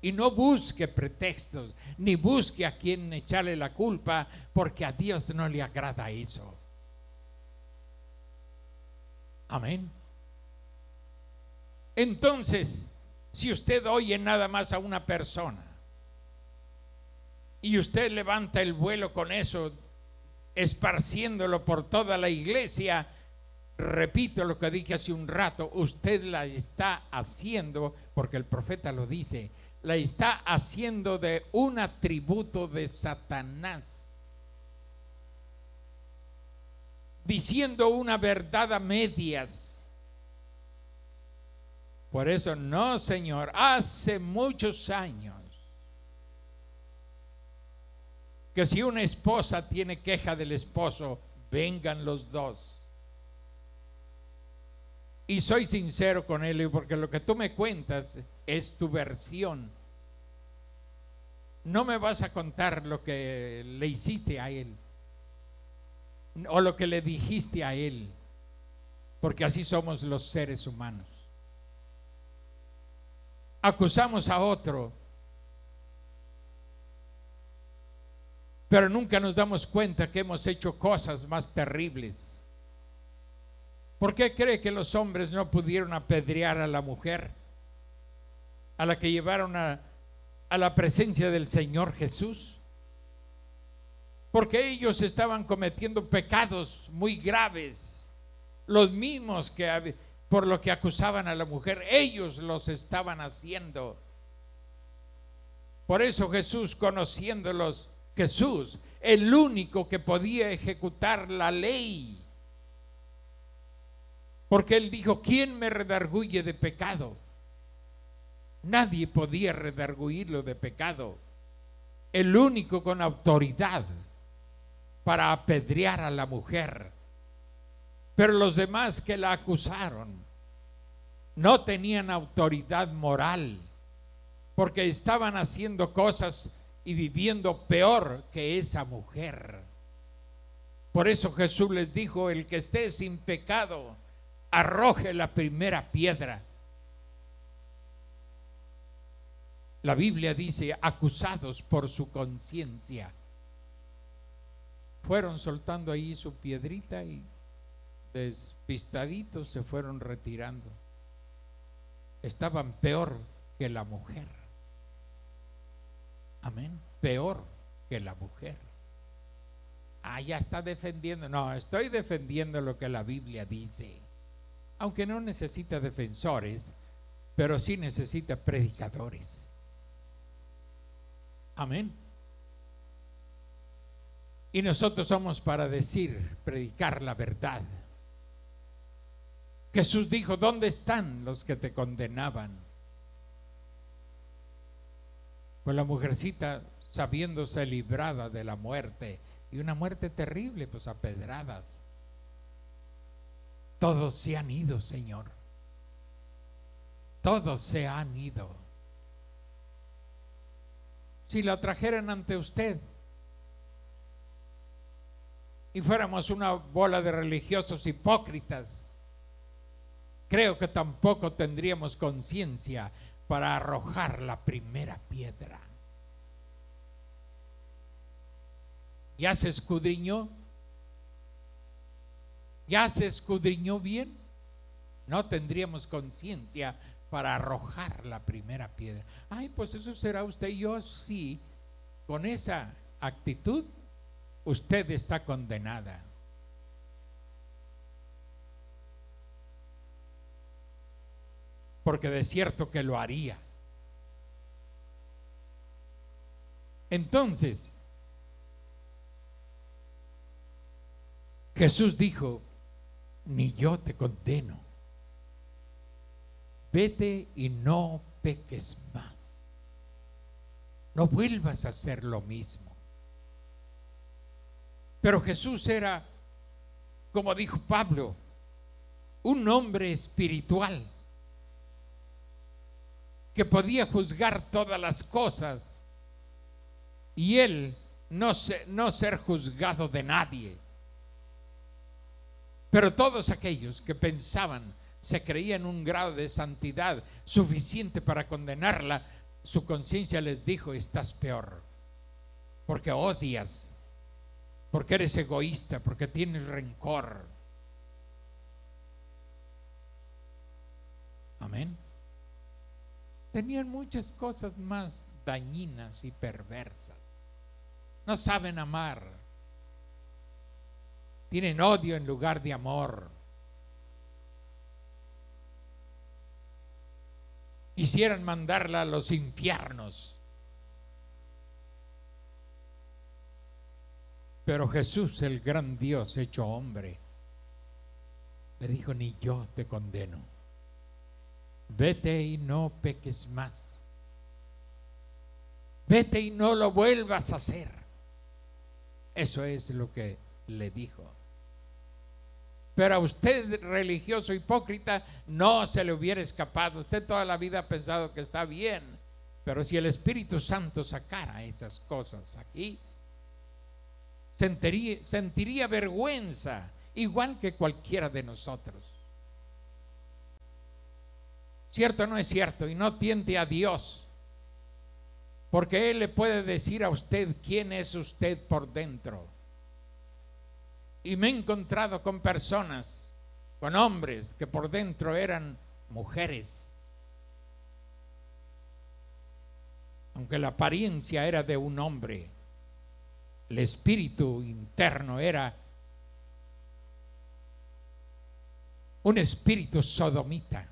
Y no busque pretextos, ni busque a quien echarle la culpa, porque a Dios no le agrada eso. Amén. Entonces, si usted oye nada más a una persona y usted levanta el vuelo con eso, esparciéndolo por toda la iglesia, repito lo que dije hace un rato, usted la está haciendo, porque el profeta lo dice, la está haciendo de un atributo de Satanás, diciendo una verdad a medias. Por eso no, Señor, hace muchos años que si una esposa tiene queja del esposo, vengan los dos. Y soy sincero con él, porque lo que tú me cuentas es tu versión. No me vas a contar lo que le hiciste a él o lo que le dijiste a él, porque así somos los seres humanos. Acusamos a otro, pero nunca nos damos cuenta que hemos hecho cosas más terribles. ¿Por qué cree que los hombres no pudieron apedrear a la mujer, a la que llevaron a la presencia del Señor Jesús? Porque ellos estaban cometiendo pecados muy graves, los mismos que por lo que acusaban a la mujer, ellos los estaban haciendo. Por eso Jesús, conociéndolos, Jesús, el único que podía ejecutar la ley, porque él dijo: ¿quién me redarguye de pecado? Nadie podía redarguirlo de pecado. El único con autoridad para apedrear a la mujer. Pero los demás que la acusaron no tenían autoridad moral, porque estaban haciendo cosas y viviendo peor que esa mujer. Por eso Jesús les dijo: el que esté sin pecado, arroje la primera piedra. La Biblia dice: acusados por su conciencia. Fueron soltando ahí su piedrita y despistaditos se fueron retirando. Estaban peor que la mujer. Amén. Peor que la mujer. Ya está defendiendo. No, estoy defendiendo lo que la Biblia dice. Aunque no necesita defensores, pero sí necesita predicadores. Amén. Y nosotros somos para decir, predicar la verdad. Jesús dijo: ¿dónde están los que te condenaban? Pues la mujercita, sabiéndose librada de la muerte, y una muerte terrible, pues a pedradas. Todos se han ido, Señor. Todos se han ido. Si la trajeran ante usted y fuéramos una bola de religiosos hipócritas, creo que tampoco tendríamos conciencia para arrojar la primera piedra. ¿Ya se escudriñó? ¿Ya se escudriñó bien? No tendríamos conciencia para arrojar la primera piedra. Pues eso será usted y yo. Sí, con esa actitud usted está condenada. Porque de cierto que lo haría. Entonces, Jesús dijo: ni yo te condeno. Vete y no peques más. No vuelvas a hacer lo mismo. Pero Jesús era, como dijo Pablo, un hombre espiritual que podía juzgar todas las cosas y él no ser juzgado de nadie. Pero todos aquellos que pensaban, se creían un grado de santidad suficiente para condenarla, su conciencia les dijo: estás peor, porque odias, porque eres egoísta, porque tienes rencor. Amén. tenían muchas cosas más dañinas y perversas. No saben amar. Tienen odio en lugar de amor. Quisieran mandarla a los infiernos. Pero Jesús, el gran Dios hecho hombre, le dijo: ni yo te condeno. Vete y no peques más. Vete y no lo vuelvas a hacer. Eso es lo que le dijo. Pero a usted, religioso hipócrita, no se le hubiera escapado. Usted toda la vida ha pensado que está bien. Pero si el Espíritu Santo sacara esas cosas aquí, sentiría vergüenza, igual que cualquiera de nosotros. ¿Cierto o no es cierto? Y no tiente a Dios, porque Él le puede decir a usted quién es usted por dentro. Y me he encontrado con personas, con hombres que por dentro eran mujeres, aunque la apariencia era de un hombre. El espíritu interno era un espíritu sodomita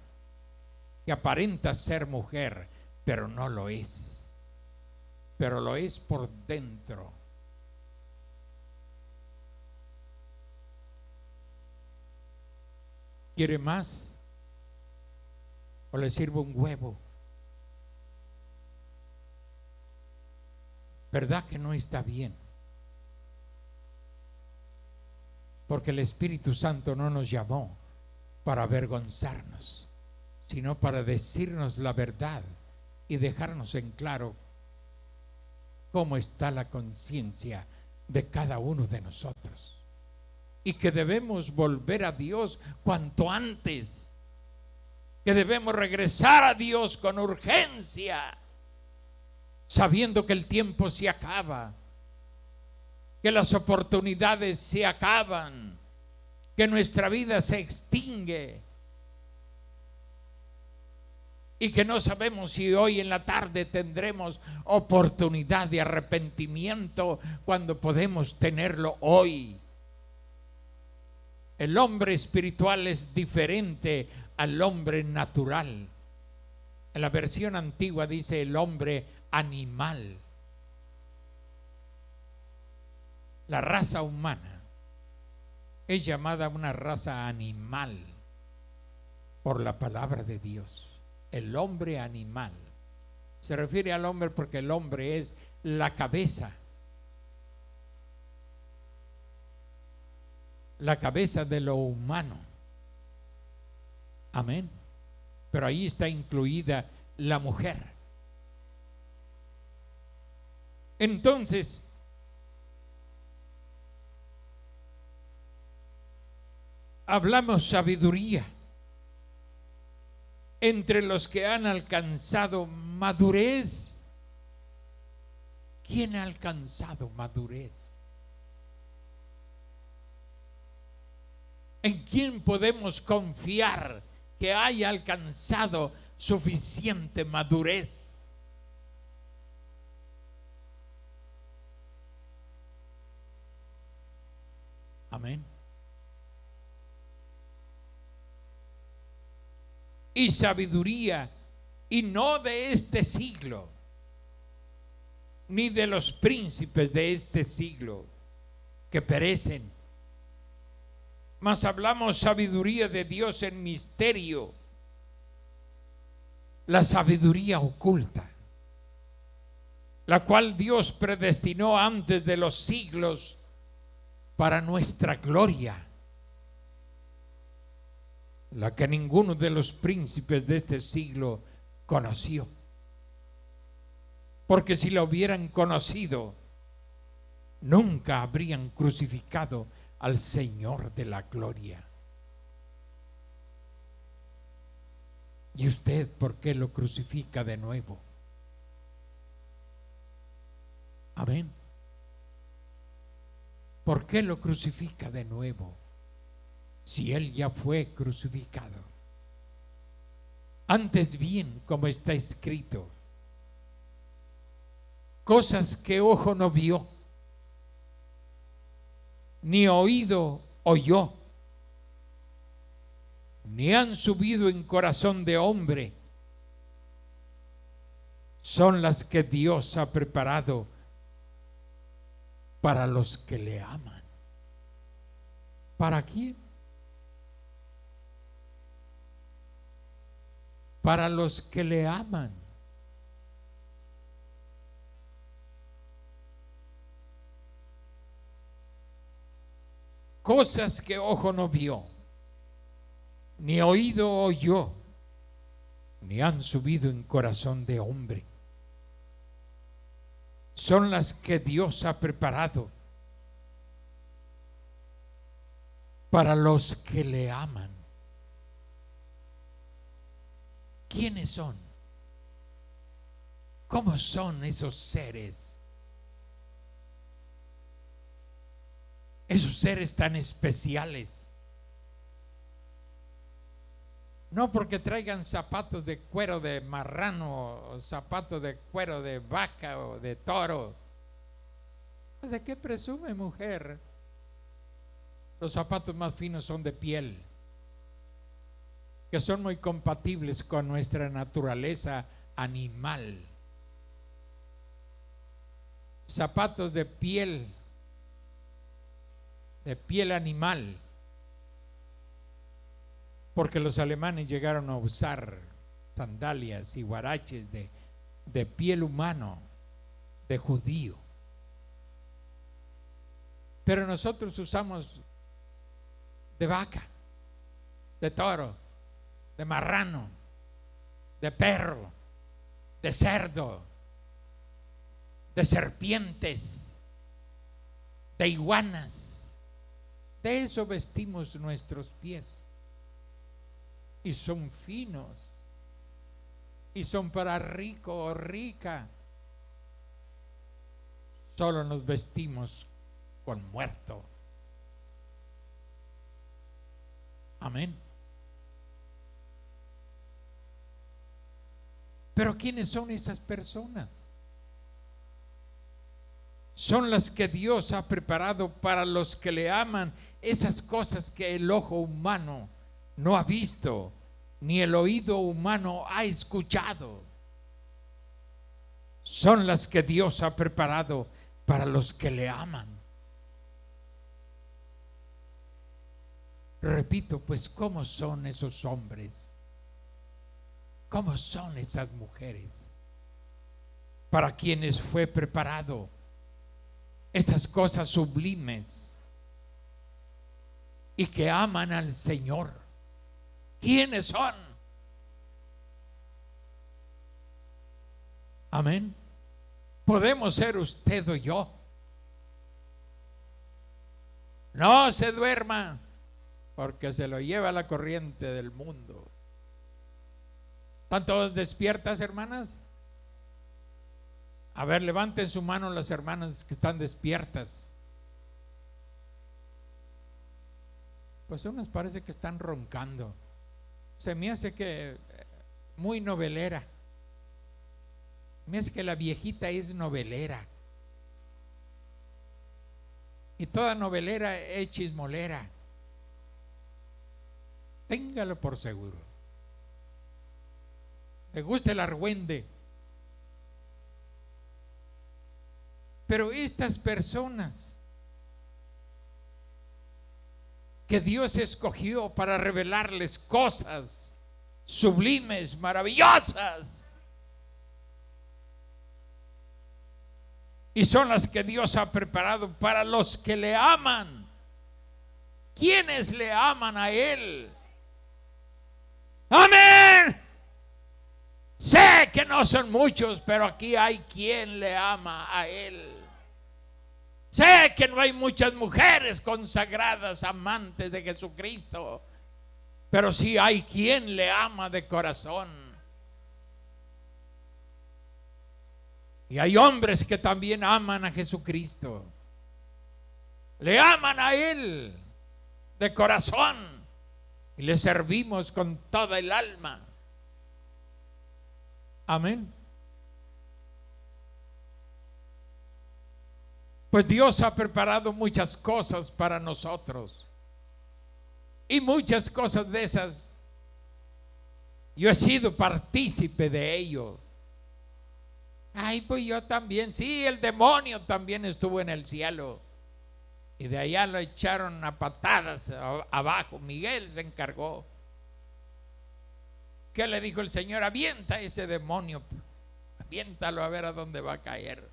que aparenta ser mujer, pero no lo es. Pero lo es por dentro. ¿Quiere más? ¿O le sirvo un huevo? ¿Verdad que no está bien? Porque el Espíritu Santo no nos llamó para avergonzarnos, sino para decirnos la verdad y dejarnos en claro cómo está la conciencia de cada uno de nosotros. Y que debemos volver a Dios cuanto antes, que debemos regresar a Dios con urgencia, sabiendo que el tiempo se acaba, que las oportunidades se acaban, que nuestra vida se extingue y que no sabemos si hoy en la tarde tendremos oportunidad de arrepentimiento cuando podemos tenerlo hoy. El hombre espiritual es diferente al hombre natural. En la versión antigua dice el hombre animal. La raza humana es llamada una raza animal por la palabra de Dios. El hombre animal se refiere al hombre porque el hombre es la cabeza de lo humano. Amén. Pero ahí está incluida la mujer. Entonces, hablamos sabiduría entre los que han alcanzado madurez. ¿Quién ha alcanzado madurez? ¿En quién podemos confiar que haya alcanzado suficiente madurez? Amén. Y sabiduría, y no de este siglo, ni de los príncipes de este siglo que perecen, mas hablamos sabiduría de Dios en misterio, la sabiduría oculta, la cual Dios predestinó antes de los siglos para nuestra gloria, la que ninguno de los príncipes de este siglo conoció. Porque si la hubieran conocido, nunca habrían crucificado al Señor de la gloria. ¿Y usted por qué lo crucifica de nuevo? Amén. ¿Por qué lo crucifica de nuevo si Él ya fue crucificado? Antes bien, como está escrito, cosas que ojo no vio, ni oído oyó, ni han subido en corazón de hombre, son las que Dios ha preparado para los que le aman. ¿Para quién? Para los que le aman. Cosas que ojo no vio, ni oído oyó, ni han subido en corazón de hombre, son las que Dios ha preparado para los que le aman. ¿Quiénes son? ¿Cómo son esos seres? Esos seres tan especiales. No porque traigan zapatos de cuero de marrano o zapatos de cuero de vaca o de toro. ¿De qué presume, mujer? Los zapatos más finos son de piel, que son muy compatibles con nuestra naturaleza animal. Zapatos de piel animal, porque los alemanes llegaron a usar sandalias y huaraches de piel humano, de judío. Pero nosotros usamos de vaca, de toro, de marrano, de perro, de cerdo, de serpientes, de iguanas. De eso vestimos nuestros pies. Y son finos. Y son para rico o rica. Solo nos vestimos con muerto. Amén. Pero ¿quiénes son esas personas? Son las que Dios ha preparado para los que le aman, esas cosas que el ojo humano no ha visto, ni el oído humano ha escuchado. Son las que Dios ha preparado para los que le aman. Repito, pues, ¿cómo son esos hombres? ¿Cómo son esas mujeres para quienes fue preparado estas cosas sublimes y que aman al Señor? ¿Quiénes son? Amén. Podemos ser usted o yo. No se duerma, porque se lo lleva la corriente del mundo. ¿Están todas despiertas, hermanas? A ver, levanten su mano las hermanas que están despiertas. Pues unas parece que están roncando. Se me hace que muy novelera. Me hace que la viejita es novelera. Y toda novelera es chismolera. Téngalo por seguro. Le gusta el argüende. Pero estas personas que Dios escogió para revelarles cosas sublimes, maravillosas, y son las que Dios ha preparado para los que le aman. ¿Quiénes le aman a Él? Amén. Sé que no son muchos, pero aquí hay quien le ama a Él. Sé que no hay muchas mujeres consagradas, amantes de Jesucristo, pero sí hay quien le ama de corazón. Y hay hombres que también aman a Jesucristo. Le aman a Él de corazón y le servimos con toda el alma. Amén. Pues Dios ha preparado muchas cosas para nosotros. Y muchas cosas de esas yo he sido partícipe de ello. Ay, pues yo también. Sí, el demonio también estuvo en el cielo. Y de allá lo echaron a patadas abajo. Miguel se encargó. ¿Qué le dijo el Señor? Avienta ese demonio. Aviéntalo a ver a dónde va a caer.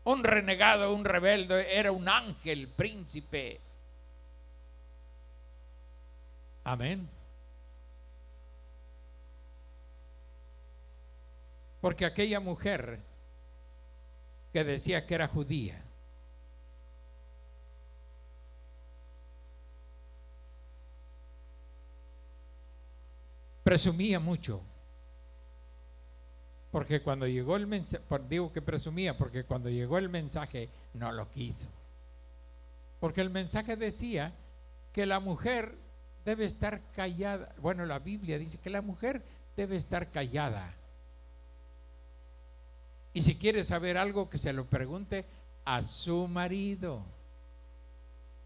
Un renegado, un rebelde, era un ángel, príncipe. Amén. Porque aquella mujer que decía que era judía, presumía mucho. Porque cuando llegó el mensaje, digo que presumía, porque cuando llegó el mensaje no lo quiso. Porque el mensaje decía que la mujer debe estar callada. Bueno, la Biblia dice que la mujer debe estar callada. Y si quiere saber algo, que se lo pregunte a su marido.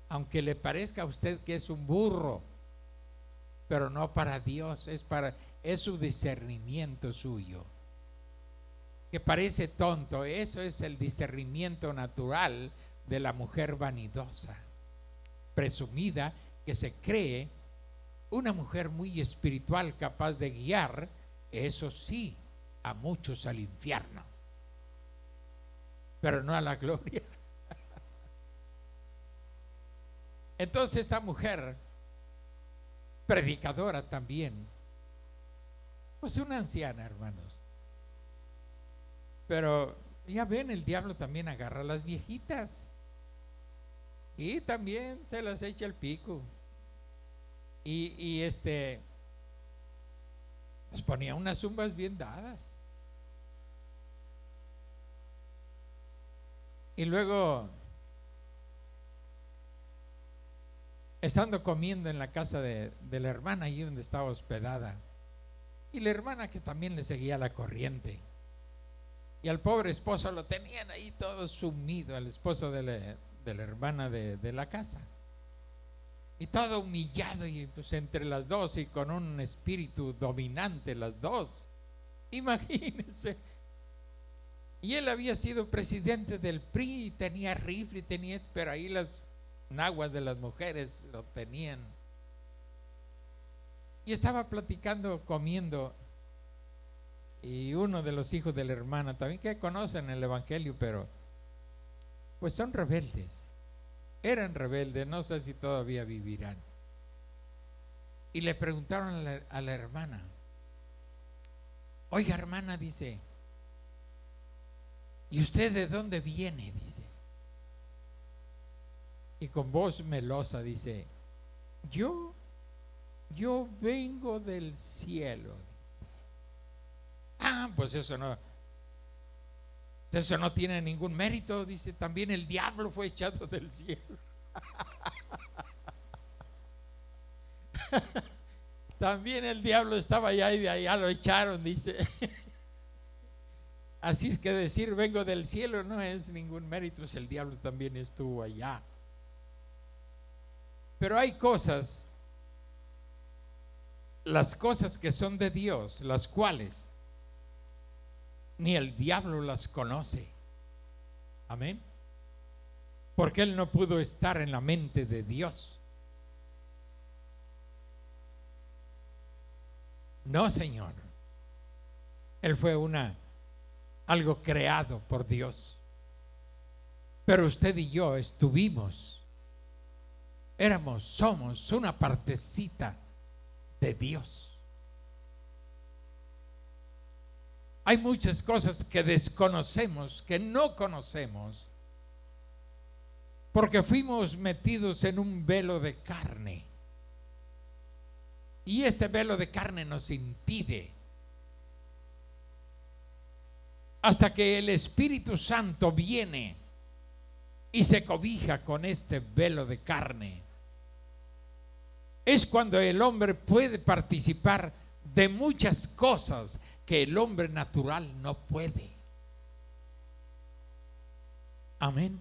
Aunque le parezca a usted que es un burro, pero no para Dios, es su discernimiento suyo. Que parece tonto, eso es el discernimiento natural de la mujer vanidosa, presumida, que se cree una mujer muy espiritual, capaz de guiar, eso sí, a muchos al infierno, pero no a la gloria. Entonces esta mujer, predicadora también, pues una anciana, hermanos. Pero ya ven, el diablo también agarra a las viejitas y también se las echa el pico. Y pues ponía unas zumbas bien dadas. Y luego, estando comiendo en la casa de la hermana, allí donde estaba hospedada, y la hermana que también le seguía la corriente, y al pobre esposo lo tenían ahí todo sumido, al esposo de la hermana de la casa, y todo humillado, y pues entre las dos, y con un espíritu dominante las dos, imagínense. Y él había sido presidente del PRI, y tenía rifle, pero ahí las naguas de las mujeres lo tenían. Y estaba platicando, comiendo, y uno de los hijos de la hermana también, que conocen el evangelio, pero pues son rebeldes, eran rebeldes, no sé si todavía vivirán. Y le preguntaron a la hermana: oiga, hermana, dice, ¿y usted de dónde viene? Dice. Y con voz melosa dice: yo vengo del cielo. Ah, pues eso no tiene ningún mérito. Dice: también el diablo fue echado del cielo. También el diablo estaba allá y de allá lo echaron, dice. Así es que decir vengo del cielo no es ningún mérito, el diablo también estuvo allá. Pero hay cosas, las cosas que son de Dios, las cuales ni el diablo las conoce. Amén. Porque él no pudo estar en la mente de Dios. No, Señor. Él fue algo creado por Dios. Pero usted y yo somos una partecita de Dios. Hay muchas cosas que desconocemos, que no conocemos, porque fuimos metidos en un velo de carne. Y este velo de carne nos impide, hasta que el Espíritu Santo viene y se cobija con este velo de carne, es cuando el hombre puede participar de muchas cosas que el hombre natural no puede. Amén.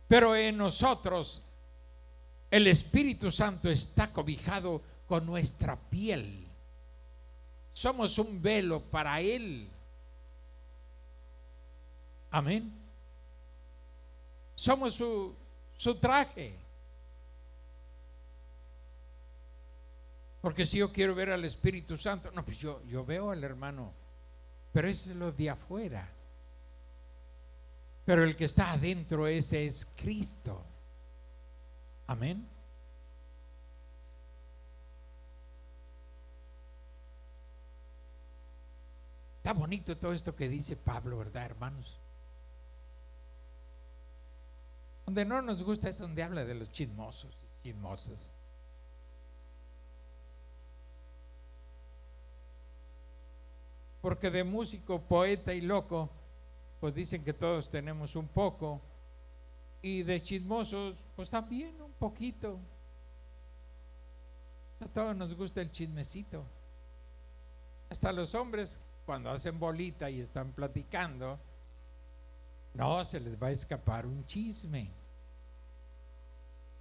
Pero en nosotros el Espíritu Santo está cobijado con nuestra piel. Somos un velo para Él. Amén. Somos su traje. Porque si yo quiero ver al Espíritu Santo, no, pues yo veo al hermano, pero eso es lo de afuera. Pero el que está adentro, ese es Cristo. Amén. Está bonito todo esto que dice Pablo, ¿verdad, hermanos? Donde no nos gusta es donde habla de los chismosos y chismosas. Porque de músico, poeta y loco, pues dicen que todos tenemos un poco. Y de chismosos, pues también un poquito. A todos nos gusta el chismecito. Hasta los hombres, cuando hacen bolita y están platicando, no se les va a escapar un chisme.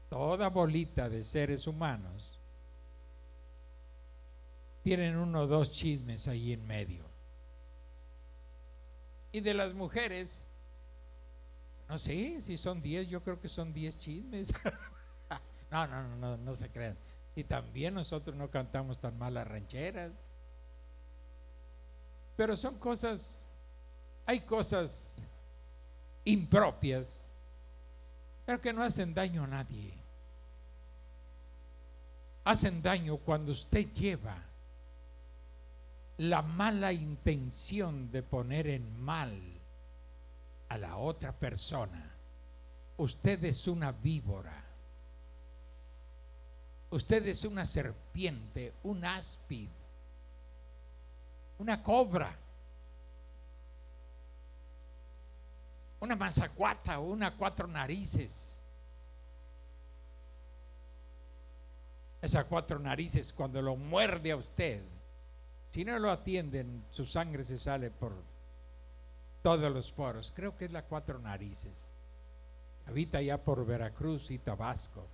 Toda bolita de seres humanos tienen uno o dos chismes ahí en medio. Y de las mujeres, no sé si son 10, yo creo que son 10 chismes. No se crean. Si también nosotros no cantamos tan mal las rancheras. Pero son cosas, hay cosas impropias, pero que no hacen daño a nadie. Hacen daño cuando usted lleva la mala intención de poner en mal a la otra persona. Usted es una víbora. Usted es una serpiente, un áspid, una cobra, una mazacuata, una cuatro narices. Esa cuatro narices, cuando lo muerde a usted, si no lo atienden, su sangre se sale por todos los poros. Creo que es la cuatro narices. Habita ya por Veracruz y Tabasco.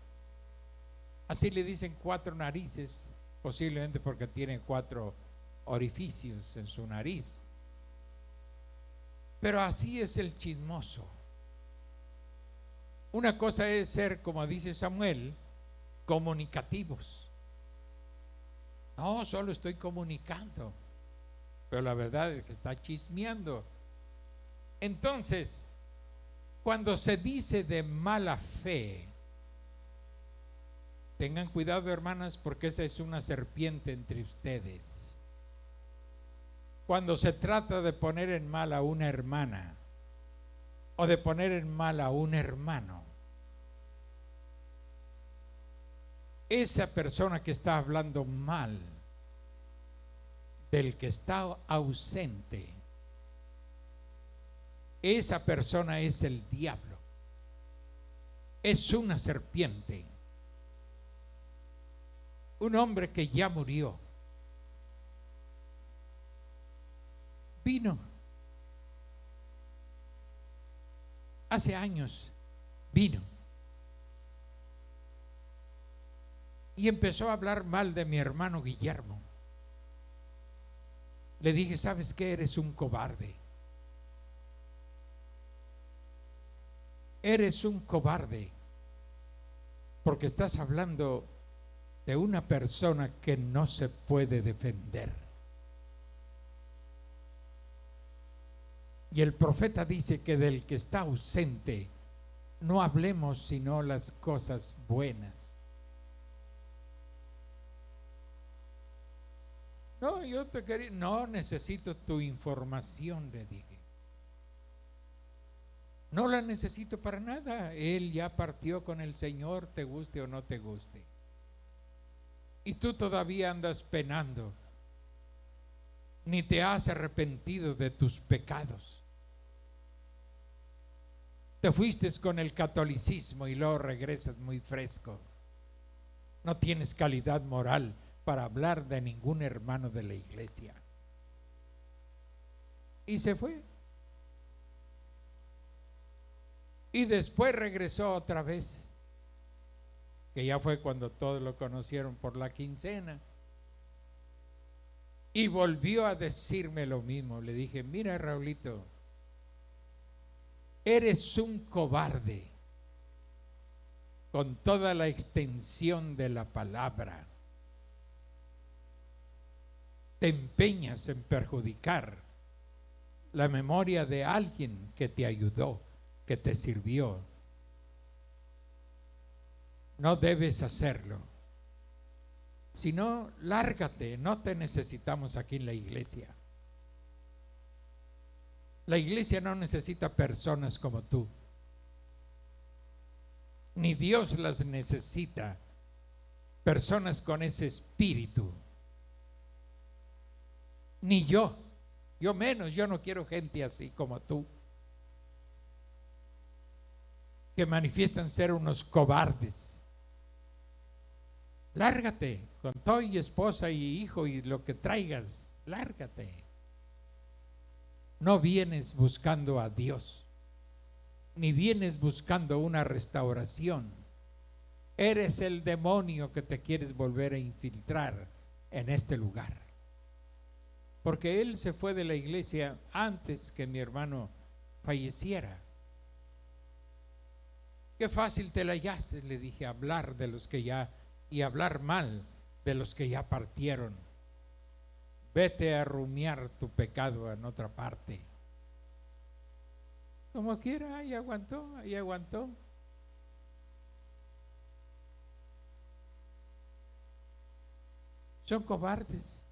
Así le dicen cuatro narices, posiblemente porque tiene 4 orificios en su nariz. Pero así es el chismoso. Una cosa es ser, como dice Samuel, comunicativos. No, solo estoy comunicando, pero la verdad es que está chismeando. Entonces, cuando se dice de mala fe, tengan cuidado, hermanas, porque esa es una serpiente entre ustedes. Cuando se trata de poner en mal a una hermana o de poner en mal a un hermano, esa persona que está hablando mal del que está ausente, esa persona es el diablo, es una serpiente, un hombre que ya murió. Vino hace años, vino y empezó a hablar mal de mi hermano Guillermo. Le dije, ¿sabes qué? Eres un cobarde. Eres un cobarde porque estás hablando de una persona que no se puede defender. Y el profeta dice que del que está ausente no hablemos sino las cosas buenas. No, yo te quería, no necesito tu información, le dije. No la necesito para nada. Él ya partió con el Señor, te guste o no te guste. Y tú todavía andas penando. Ni te has arrepentido de tus pecados. Te fuiste con el catolicismo y luego regresas muy fresco. No tienes calidad moral para hablar de ningún hermano de la iglesia. y se fue. Y después regresó otra vez, que ya fue cuando todos lo conocieron por la quincena. Y volvió a decirme lo mismo. Le dije, mira, Raulito, eres un cobarde con toda la extensión de la palabra. Te empeñas en perjudicar la memoria de alguien que te ayudó, que te sirvió. No debes hacerlo. Si no, lárgate, no te necesitamos aquí en la iglesia. La iglesia no necesita personas como tú. Ni Dios las necesita, personas con ese espíritu. Ni yo menos, yo no quiero gente así como tú, que manifiestan ser unos cobardes. Lárgate con todo y esposa y hijo y lo que traigas, lárgate. No vienes buscando a Dios, ni vienes buscando una restauración. Eres el demonio que te quieres volver a infiltrar en este lugar. Porque él se fue de la iglesia antes que mi hermano falleciera. Qué fácil te la hallaste, le dije, hablar de los que ya, y hablar mal de los que ya partieron. Vete a rumiar tu pecado en otra parte. Como quiera, ahí aguantó, ahí aguantó. Son cobardes,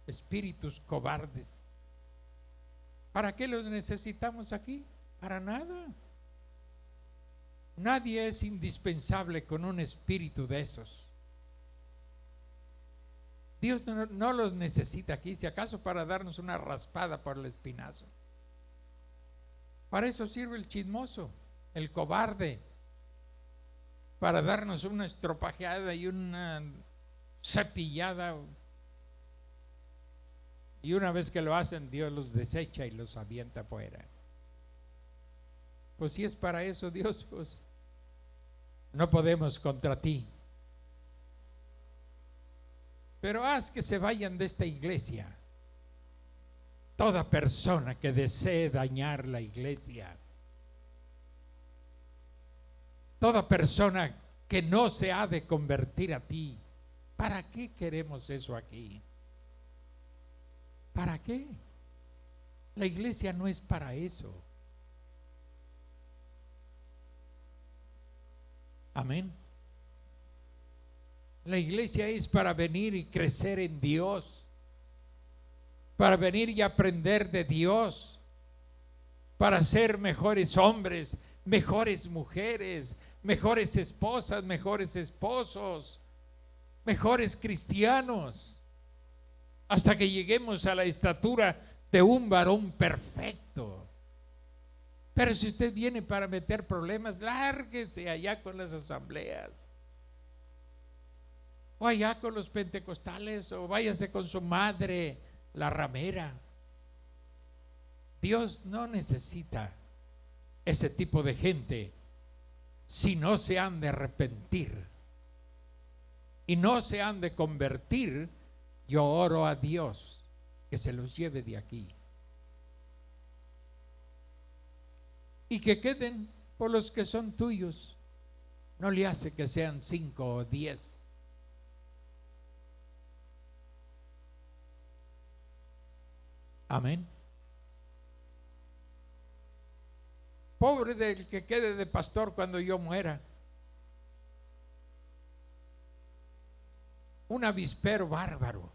espíritus cobardes. ¿Para qué los necesitamos aquí? Para nada. Nadie es indispensable con un espíritu de esos. Dios no los necesita aquí, si acaso para darnos una raspada por el espinazo. Para eso sirve el chismoso, el cobarde, para darnos una estropajeada y una cepillada. Y una vez que lo hacen, Dios los desecha y los avienta afuera. Pues si es para eso, Dios, pues no podemos contra ti. Pero haz que se vayan de esta iglesia toda persona que desee dañar la iglesia, toda persona que no se ha de convertir a ti. ¿Para qué queremos eso aquí? ¿Para qué? La iglesia no es para eso. Amén. La iglesia es para venir y crecer en Dios, para venir y aprender de Dios, para ser mejores hombres, mejores mujeres, mejores esposas, mejores esposos, mejores cristianos, hasta que lleguemos a la estatura de un varón perfecto. Pero si usted viene para meter problemas, lárguese allá con las asambleas, o allá con los pentecostales, o váyase con su madre, la ramera. Dios no necesita ese tipo de gente si no se han de arrepentir y no se han de convertir. Yo oro a Dios que se los lleve de aquí y que queden por los que son tuyos. No le hace que sean 5 o 10. Amén. Pobre del que quede de pastor cuando yo muera. Un avispero bárbaro,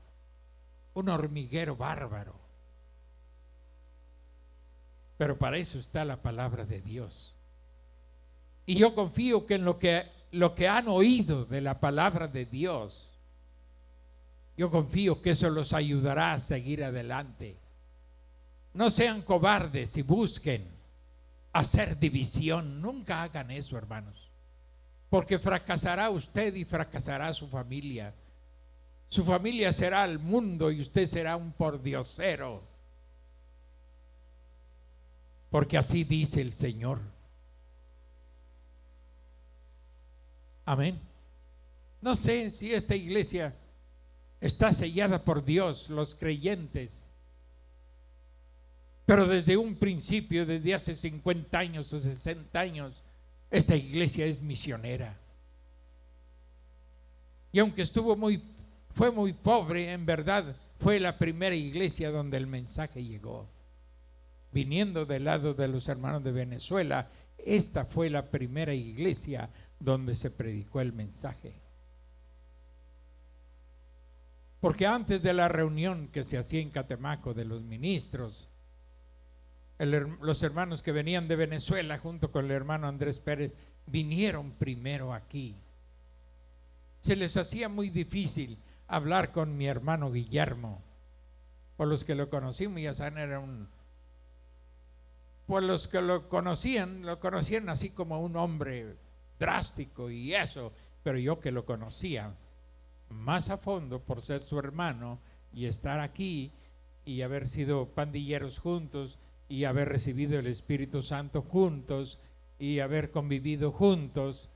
un hormiguero bárbaro. Pero para eso está la palabra de Dios. Y yo confío que en lo que han oído de la palabra de Dios, yo confío que eso los ayudará a seguir adelante. No sean cobardes y busquen hacer división. Nunca hagan eso, hermanos, porque fracasará usted y fracasará su familia. Su familia será el mundo y usted será un pordiosero. porque así dice el Señor. Amén. No sé si esta iglesia está sellada por Dios, los creyentes, pero desde un principio, desde hace 50 años o 60 años, esta iglesia es misionera. Y aunque fue muy pobre, en verdad fue la primera iglesia donde el mensaje llegó. Viniendo del lado de los hermanos de Venezuela, esta fue la primera iglesia donde se predicó el mensaje. Porque antes de la reunión que se hacía en Catemaco de los ministros, los hermanos que venían de Venezuela junto con el hermano Andrés Pérez vinieron primero aquí. Se les hacía muy difícil hablar con mi hermano Guillermo. Por los que lo conocimos, ya saben, por los que lo conocían así como un hombre drástico y eso, pero yo que lo conocía más a fondo por ser su hermano y estar aquí y haber sido pandilleros juntos y haber recibido el Espíritu Santo juntos y haber convivido juntos,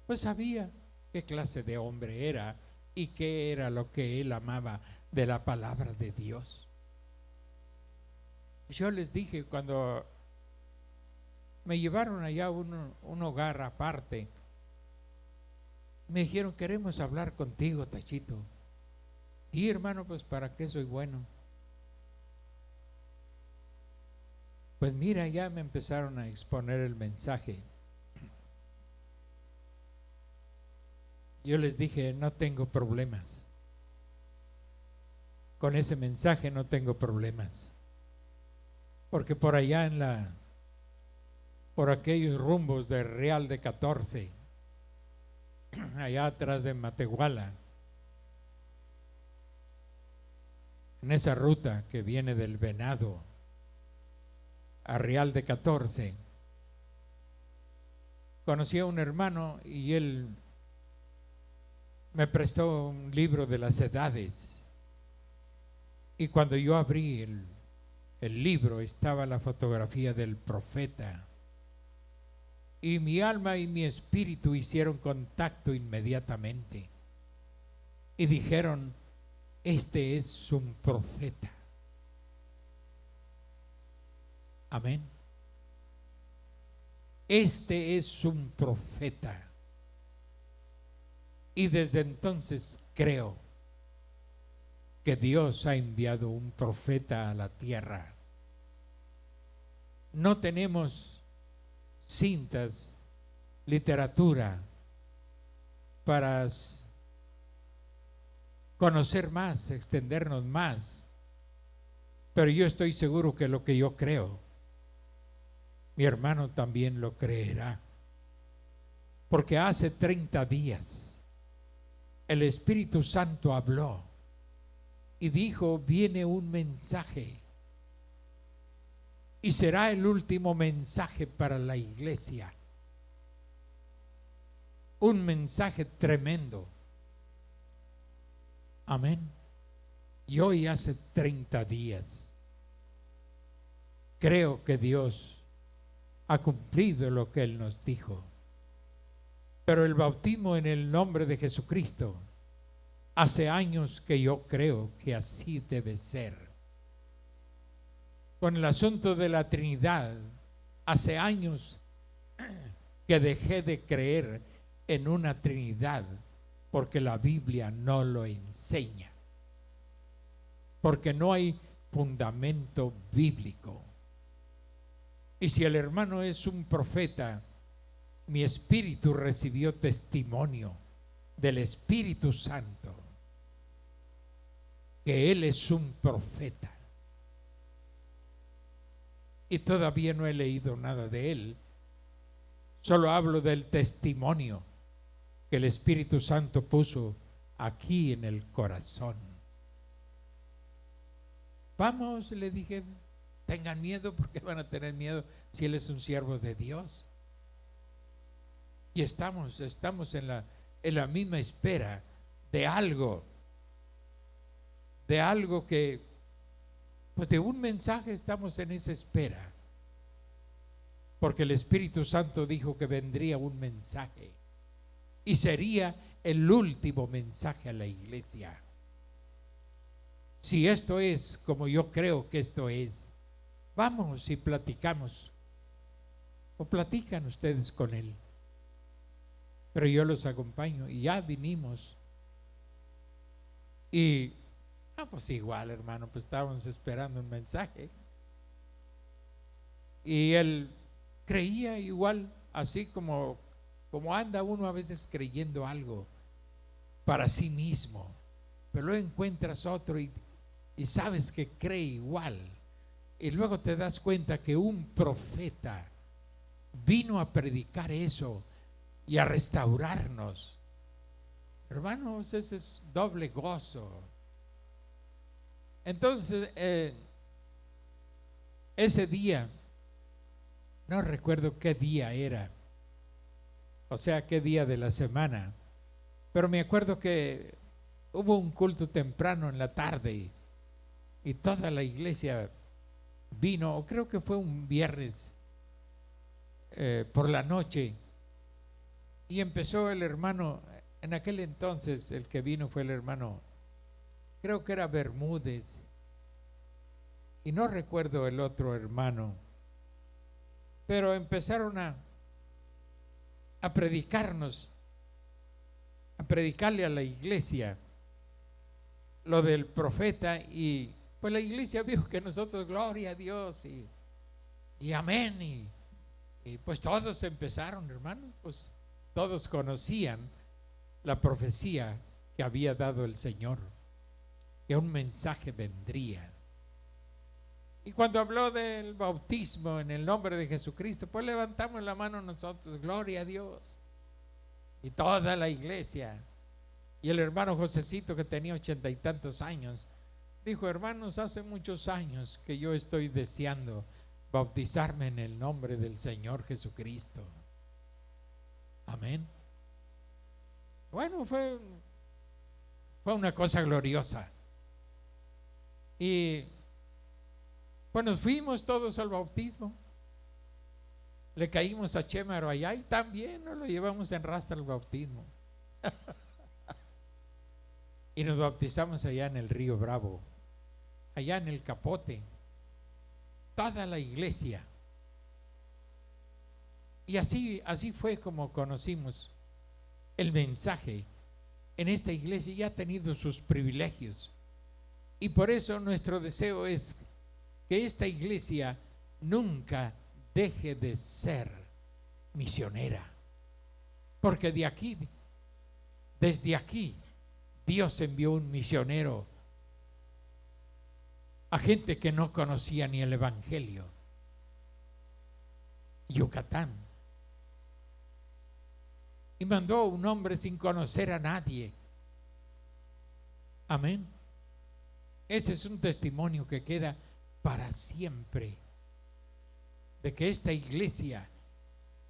pues sabía qué clase de hombre era y qué era lo que él amaba de la palabra de Dios. Yo les dije cuando me llevaron allá a un hogar aparte, me dijeron: queremos hablar contigo, Tachito. Y hermano, pues ¿para qué soy bueno? Pues mira, ya me empezaron a exponer el mensaje. Yo les dije: no tengo problemas. Con ese mensaje no tengo problemas. Porque por allá por aquellos rumbos de Real de 14, allá atrás de Matehuala, en esa ruta que viene del Venado a Real de 14, conocí a un hermano y él me prestó un libro de las edades, y cuando yo abrí el libro estaba la fotografía del profeta, y mi alma y mi espíritu hicieron contacto inmediatamente y dijeron: este es un profeta. Amén. Este es un profeta. Y desde entonces creo que Dios ha enviado un profeta a la tierra. No tenemos cintas, literatura para conocer más, extendernos más, pero yo estoy seguro que lo que yo creo, mi hermano también lo creerá, porque hace 30 días el Espíritu Santo habló y dijo: viene un mensaje, y será el último mensaje para la iglesia. Un mensaje tremendo. Amén. Y hoy hace 30 días creo que Dios ha cumplido lo que Él nos dijo. Pero el bautismo en el nombre de Jesucristo, hace años que yo creo que así debe ser. Con el asunto de la Trinidad, hace años que dejé de creer en una Trinidad, porque la Biblia no lo enseña, porque no hay fundamento bíblico. Y si el hermano es un profeta, mi espíritu recibió testimonio del Espíritu Santo que él es un profeta. Y todavía no he leído nada de él, solo hablo del testimonio que el Espíritu Santo puso aquí en el corazón. Vamos, le dije, tengan miedo. ¿Por qué van a tener miedo si él es un siervo de Dios? Y estamos en la misma espera de algo que, pues de un mensaje, estamos en esa espera. porque el Espíritu Santo dijo que vendría un mensaje y sería el último mensaje a la iglesia. Si esto es como yo creo que esto es, vamos y platicamos, o platican ustedes con él, pero yo los acompaño. Y ya vinimos y pues igual, hermano, pues estábamos esperando un mensaje y él creía igual, así como anda uno a veces creyendo algo para sí mismo, pero luego encuentras otro y sabes que cree igual, y luego te das cuenta que un profeta vino a predicar eso y a restaurarnos. Hermanos, ese es doble gozo. Entonces, ese día, no recuerdo qué día era, o sea, qué día de la semana, pero me acuerdo que hubo un culto temprano en la tarde y toda la iglesia vino, o creo que fue un viernes por la noche, y empezó el hermano, en aquel entonces el que vino fue el hermano, creo que era Bermúdez, y no recuerdo el otro hermano, pero empezaron a predicarnos, a predicarle a la iglesia lo del profeta, y pues la iglesia vio que nosotros, gloria a Dios y amén, y pues todos empezaron, hermanos, pues todos conocían la profecía que había dado el Señor, que un mensaje vendría. Y cuando habló del bautismo en el nombre de Jesucristo, pues levantamos la mano nosotros, gloria a Dios, y toda la iglesia. Y el hermano Josecito, que tenía 80 y tantos años, dijo: hermanos, hace muchos años que yo estoy deseando bautizarme en el nombre del Señor Jesucristo. Amén. Bueno, fue una cosa gloriosa. Y pues nos fuimos todos al bautismo. Le caímos a Chémaro allá y también nos lo llevamos en rastro al bautismo. Y nos bautizamos allá en el Río Bravo, allá en el Capote, toda la iglesia. Y así fue como conocimos el mensaje en esta iglesia. Ya ha tenido sus privilegios, y por eso nuestro deseo es que esta iglesia nunca deje de ser misionera, porque desde aquí Dios envió un misionero a gente que no conocía ni el evangelio. Yucatán, y mandó un hombre sin conocer a nadie. Amén. Ese es un testimonio que queda para siempre, de que esta iglesia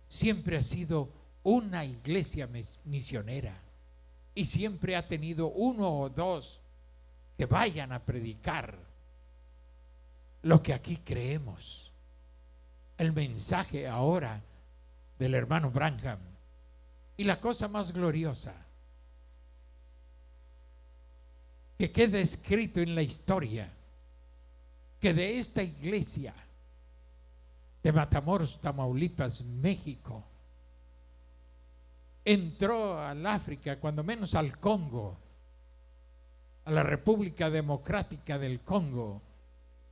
siempre ha sido una iglesia misionera, y siempre ha tenido uno o dos que vayan a predicar lo que aquí creemos, el mensaje ahora del hermano Branham. Y la cosa más gloriosa, que queda escrito en la historia, que de esta iglesia de Matamoros, Tamaulipas, México, entró al África, cuando menos al Congo, a la República Democrática del Congo,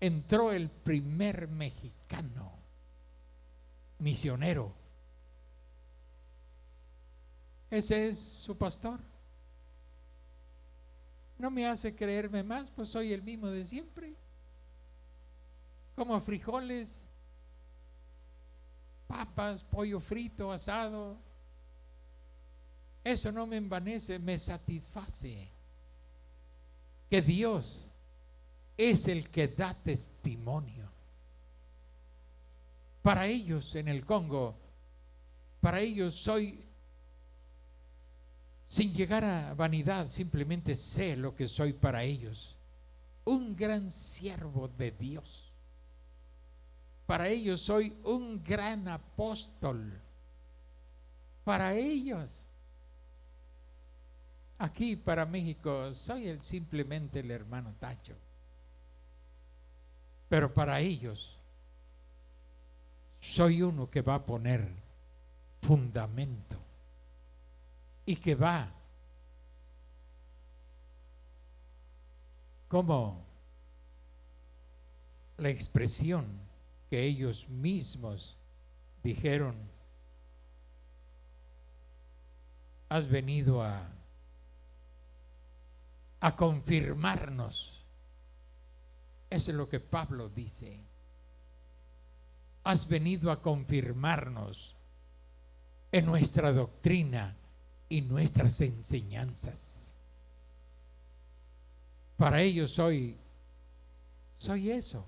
entró el primer mexicano misionero. Ese es su pastor. No me hace creerme más, pues soy el mismo de siempre. Como frijoles, papas, pollo frito, asado. Eso no me envanece, me satisface. Que Dios es el que da testimonio. Para ellos en el Congo, para ellos soy, sin llegar a vanidad, simplemente sé lo que soy para ellos: un gran siervo de Dios. Para ellos soy un gran apóstol. Para ellos. Aquí para México soy simplemente el hermano Tacho. Pero para ellos soy uno que va a poner fundamento y que va como la expresión que ellos mismos dijeron: has venido a confirmarnos. Eso es lo que Pablo dice. Has venido a confirmarnos en nuestra doctrina y nuestras enseñanzas. Para ellos soy eso,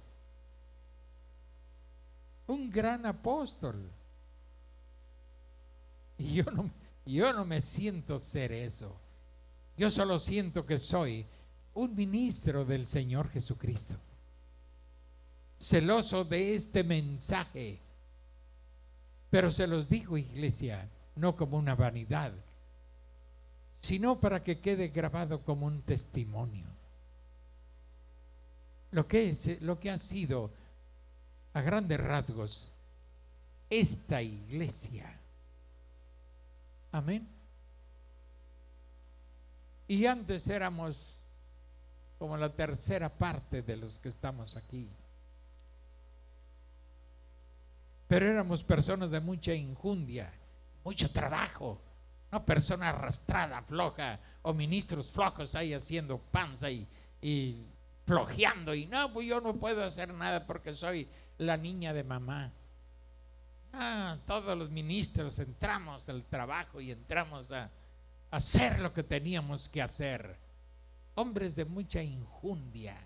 un gran apóstol. Y yo no me siento ser eso. Yo solo siento que soy un ministro del Señor Jesucristo, celoso de este mensaje. Pero se los digo, iglesia, no como una vanidad, sino para que quede grabado como un testimonio. Lo que ha sido a grandes rasgos esta iglesia. Amén. Y antes éramos como la tercera parte de los que estamos aquí. Pero éramos personas de mucha injundia, mucho trabajo. No persona arrastrada, floja, o ministros flojos ahí haciendo panza y flojeando. Y no, pues yo no puedo hacer nada porque soy la niña de mamá. Todos los ministros entramos al trabajo y entramos a hacer lo que teníamos que hacer. Hombres de mucha injundia.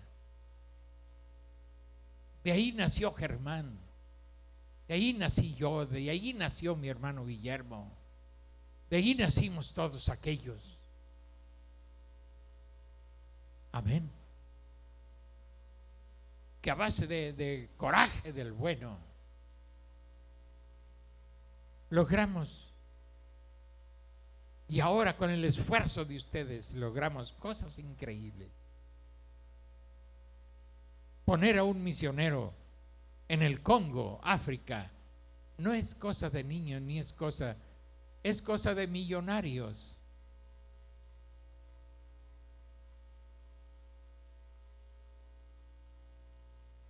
De ahí nació Germán, de ahí nací yo, de ahí nació mi hermano Guillermo, de ahí nacimos todos aquellos. Amén. Que a base de coraje del bueno logramos, y ahora con el esfuerzo de ustedes logramos cosas increíbles. Poner a un misionero en el Congo, África, no es cosa de niños ni es cosa de millonarios.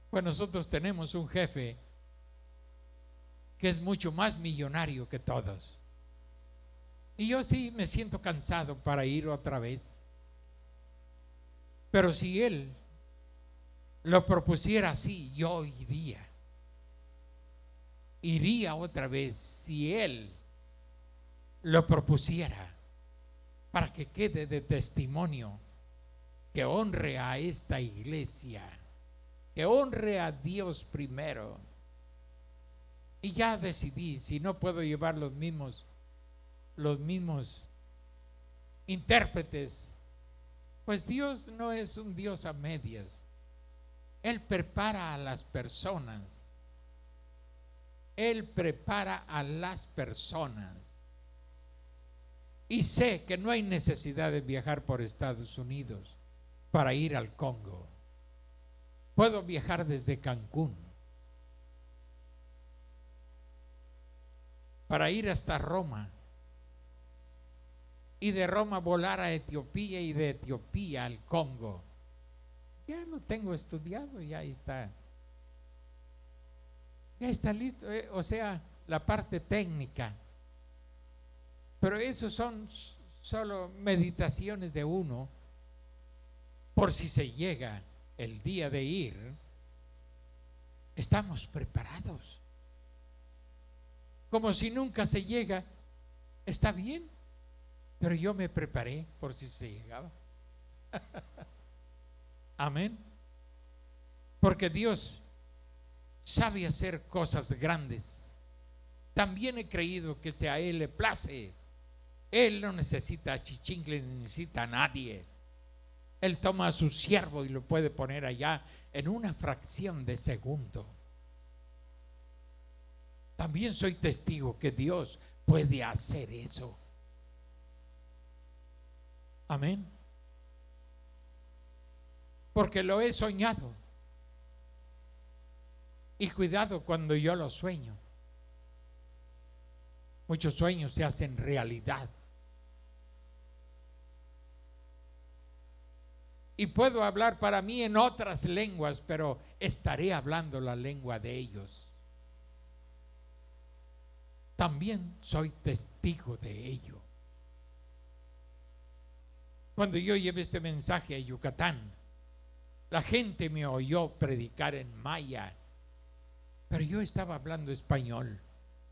Pues nosotros tenemos un jefe que es mucho más millonario que todos. Y yo sí me siento cansado para ir otra vez. Pero si él lo propusiera así, yo iría. Iría otra vez si él lo propusiera, para que quede de testimonio, que honre a esta iglesia, que honre a Dios primero. Y ya decidí, si no puedo llevar los mismos intérpretes, pues Dios no es un Dios a medias. Él prepara a las personas. Él prepara a las personas. Y sé que no hay necesidad de viajar por Estados Unidos para ir al Congo. Puedo viajar desde Cancún para ir hasta Roma, y de Roma volar a Etiopía y de Etiopía al Congo. Ya lo tengo estudiado, ya está listo, o sea, la parte técnica. Pero eso son solo meditaciones de uno, por si se llega el día de ir, estamos preparados. Como si nunca se llega, está bien, pero yo me preparé por si se llegaba. Amén. Porque Dios sabe hacer cosas grandes. También he creído que si a Él le place, Él no necesita a chichincle ni necesita a nadie. Él toma a su siervo y lo puede poner allá en una fracción de segundo. También soy testigo que Dios puede hacer eso. Amén. Porque lo he soñado. Y cuidado cuando yo lo sueño. Muchos sueños se hacen realidad. Y puedo hablar para mí en otras lenguas, pero estaré hablando la lengua de ellos. También soy testigo de ello. Cuando yo llevé este mensaje a Yucatán, la gente me oyó predicar en maya, pero yo estaba hablando español.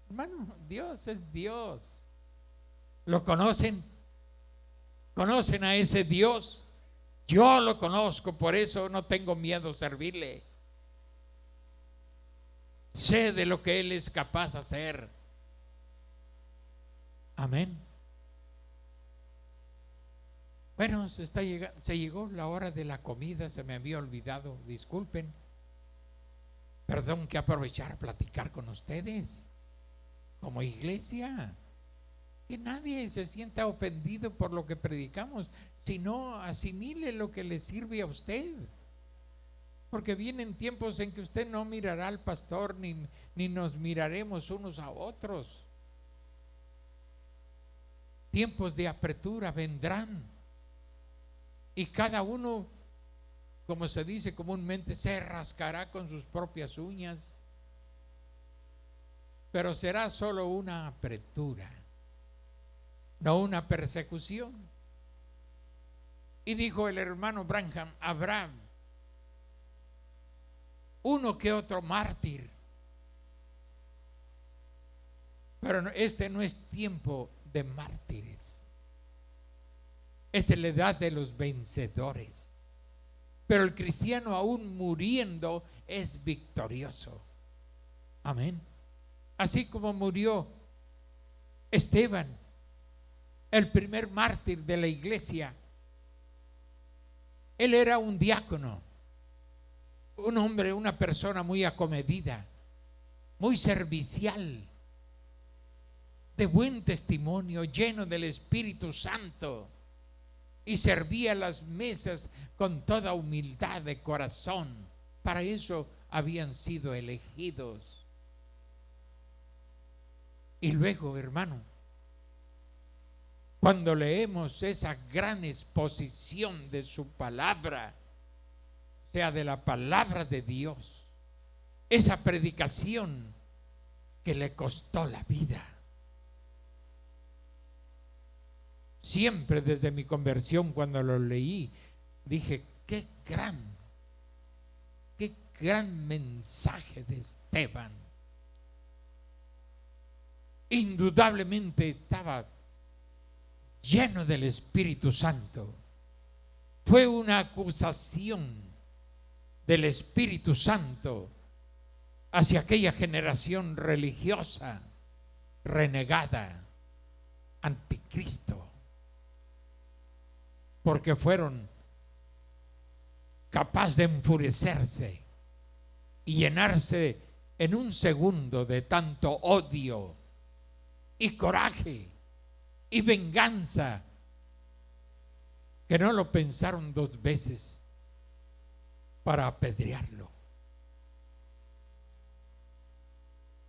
Hermano, Dios es Dios. ¿Lo conocen? ¿Conocen a ese Dios? Yo lo conozco, por eso no tengo miedo a servirle. Sé de lo que Él es capaz de hacer. Amén. Bueno, se llegó la hora de la comida, se me había olvidado, disculpen. Perdón, que aprovechar platicar con ustedes como iglesia. Que nadie se sienta ofendido por lo que predicamos, sino asimile lo que le sirve a usted. Porque vienen tiempos en que usted no mirará al pastor ni nos miraremos unos a otros. Tiempos de apertura vendrán y cada uno, como se dice comúnmente, se rascará con sus propias uñas, pero será solo una apertura, no una persecución. Y dijo el hermano Branham, habrá uno que otro mártir, pero este no es tiempo de mártires. Esta es la edad de los vencedores. Pero el cristiano aún muriendo es victorioso. Amén. Así como murió Esteban, el primer mártir de la iglesia. Él era un diácono, un hombre, una persona muy acomedida, muy servicial, de buen testimonio, lleno del Espíritu Santo, y servía las mesas con toda humildad de corazón. Para eso habían sido elegidos. Y luego, hermano, cuando leemos esa gran exposición de su palabra, o sea, de la palabra de Dios, esa predicación que le costó la vida. Siempre desde mi conversión, cuando lo leí, dije, qué gran mensaje de Esteban. Indudablemente estaba lleno del Espíritu Santo. Fue una acusación del Espíritu Santo hacia aquella generación religiosa, renegada, anticristo, porque fueron capaces de enfurecerse y llenarse en un segundo de tanto odio y coraje y venganza, que no lo pensaron dos veces para apedrearlo,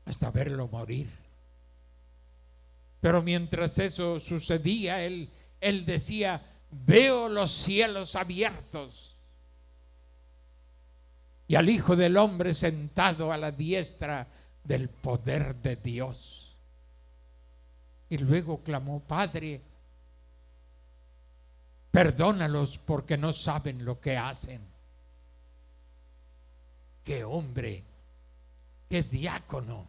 hasta verlo morir. Pero mientras eso sucedía, él decía, veo los cielos abiertos y al Hijo del Hombre sentado a la diestra del poder de Dios. Y luego clamó, Padre, perdónalos porque no saben lo que hacen. Qué hombre, qué diácono,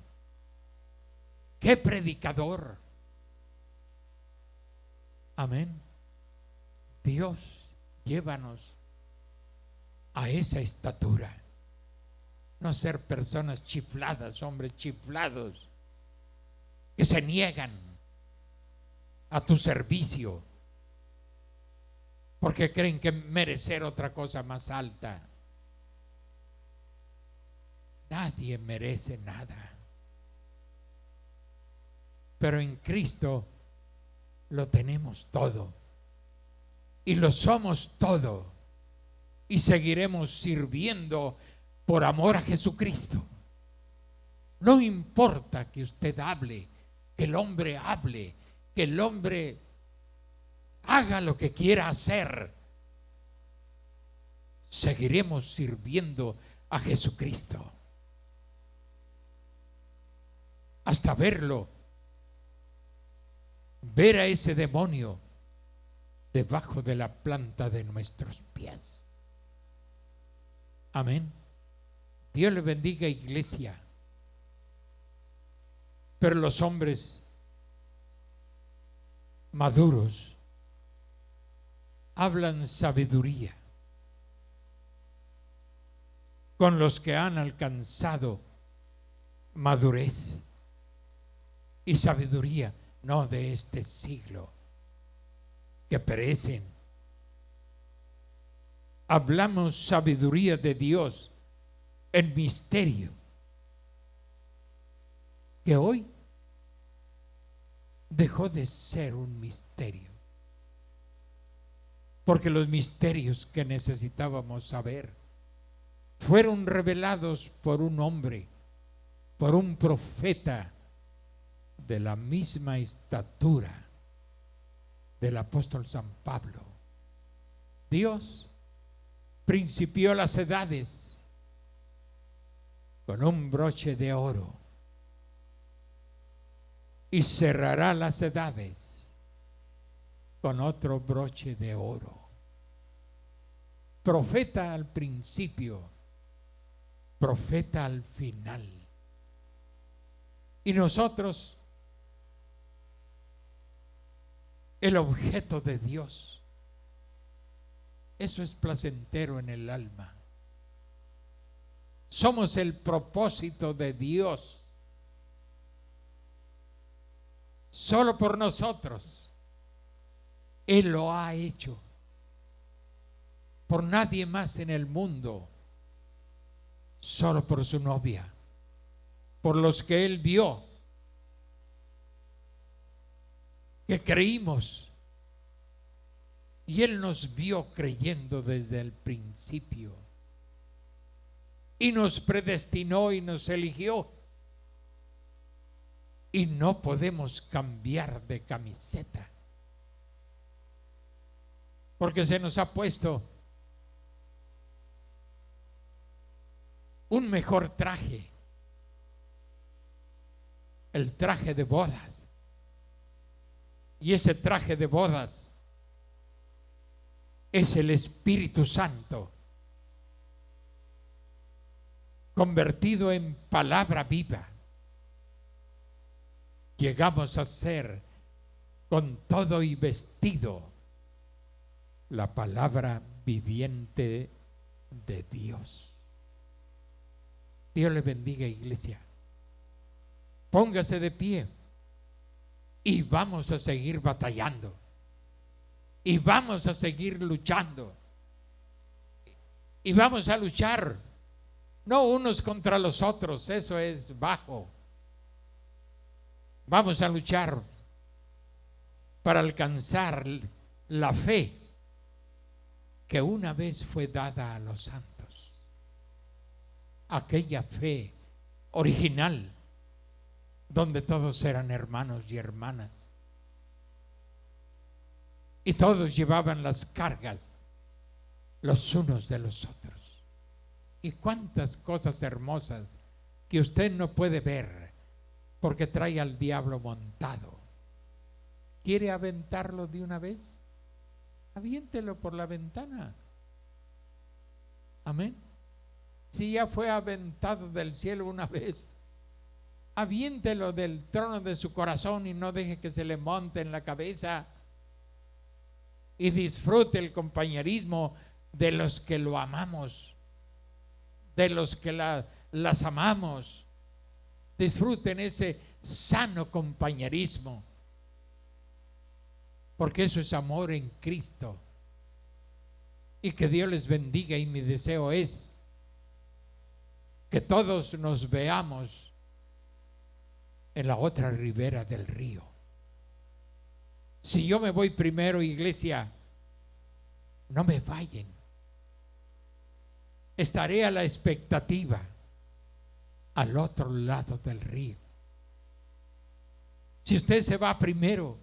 qué predicador. Amén. Dios, llévanos a esa estatura. No ser personas chifladas, hombres chiflados, que se niegan a tu servicio porque creen que merecer otra cosa más alta. Nadie merece nada. Pero en Cristo lo tenemos todo y lo somos todo y seguiremos sirviendo por amor a Jesucristo. No importa que usted hable, que el hombre hable, que el hombre haga lo que quiera hacer. Seguiremos sirviendo a Jesucristo hasta verlo, ver a ese demonio debajo de la planta de nuestros pies. Amén. Dios le bendiga, iglesia. Pero los hombres maduros hablan sabiduría con los que han alcanzado madurez y sabiduría, no de este siglo, que perecen. Hablamos sabiduría de Dios en misterio, que hoy dejó de ser un misterio, porque los misterios que necesitábamos saber fueron revelados por un hombre, por un profeta de la misma estatura del apóstol San Pablo. Dios principió las edades con un broche de oro y cerrará las edades con otro broche de oro. Profeta al principio, profeta al final. Y nosotros, el objeto de Dios, eso es placentero en el alma. Somos el propósito de Dios. Solo por nosotros. Él lo ha hecho. Por nadie más en el mundo. Solo por su novia. Por los que Él vio. Que creímos. Y Él nos vio creyendo desde el principio. Y nos predestinó y nos eligió. Y no podemos cambiar de camiseta. Porque se nos ha puesto un mejor traje. El traje de bodas. Y ese traje de bodas es el Espíritu Santo convertido en palabra viva. Llegamos a ser con todo y vestido la palabra viviente de Dios. Dios le bendiga, iglesia. Póngase de pie y vamos a seguir batallando. Y vamos a seguir luchando. Y vamos a luchar, no unos contra los otros, eso es bajo. Vamos a luchar para alcanzar la fe que una vez fue dada a los santos. Aquella fe original donde todos eran hermanos y hermanas. Y todos llevaban las cargas los unos de los otros. Y cuántas cosas hermosas que usted no puede ver porque trae al diablo montado. ¿Quiere aventarlo de una vez? Aviéntelo por la ventana. Amén. Si ya fue aventado del cielo una vez, aviéntelo del trono de su corazón y no deje que se le monte en la cabeza. Y disfrute el compañerismo de los que lo amamos, de los que las amamos. Disfruten ese sano compañerismo, porque eso es amor en Cristo. Y que Dios les bendiga, y mi deseo es que todos nos veamos en la otra ribera del río. Si yo me voy primero, iglesia, no me fallen. Estaré a la expectativa al otro lado del río. Si usted se va primero,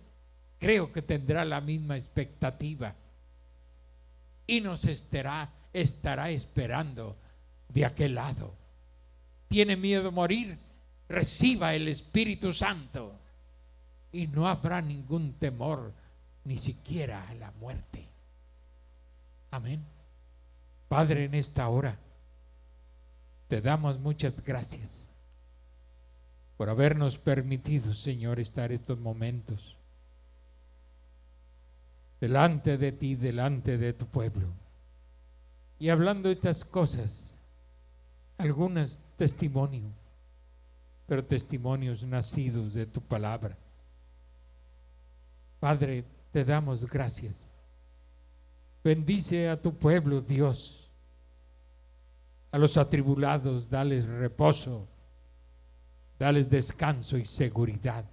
creo que tendrá la misma expectativa y nos estará esperando de aquel lado. ¿Tiene miedo de morir? Reciba el Espíritu Santo y no habrá ningún temor, ni siquiera a la muerte. Amén. Padre, en esta hora te damos muchas gracias por habernos permitido, Señor, estar estos momentos delante de ti, delante de tu pueblo, y hablando de estas cosas, algunos testimonios, pero testimonios nacidos de tu palabra. Padre, te damos gracias. Bendice a tu pueblo, Dios. A los atribulados, dales reposo, dales descanso y seguridad.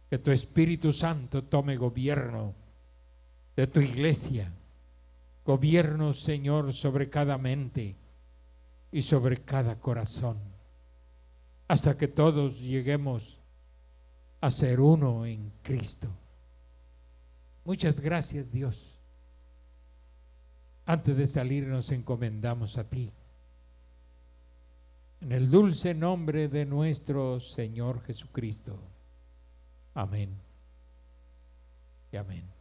Que tu Espíritu Santo tome gobierno de tu iglesia. Gobierno, Señor, sobre cada mente y sobre cada corazón, hasta que todos lleguemos a ser uno en Cristo. Muchas gracias, Dios. Antes de salir nos encomendamos a ti. En el dulce nombre de nuestro Señor Jesucristo. Amén y amén.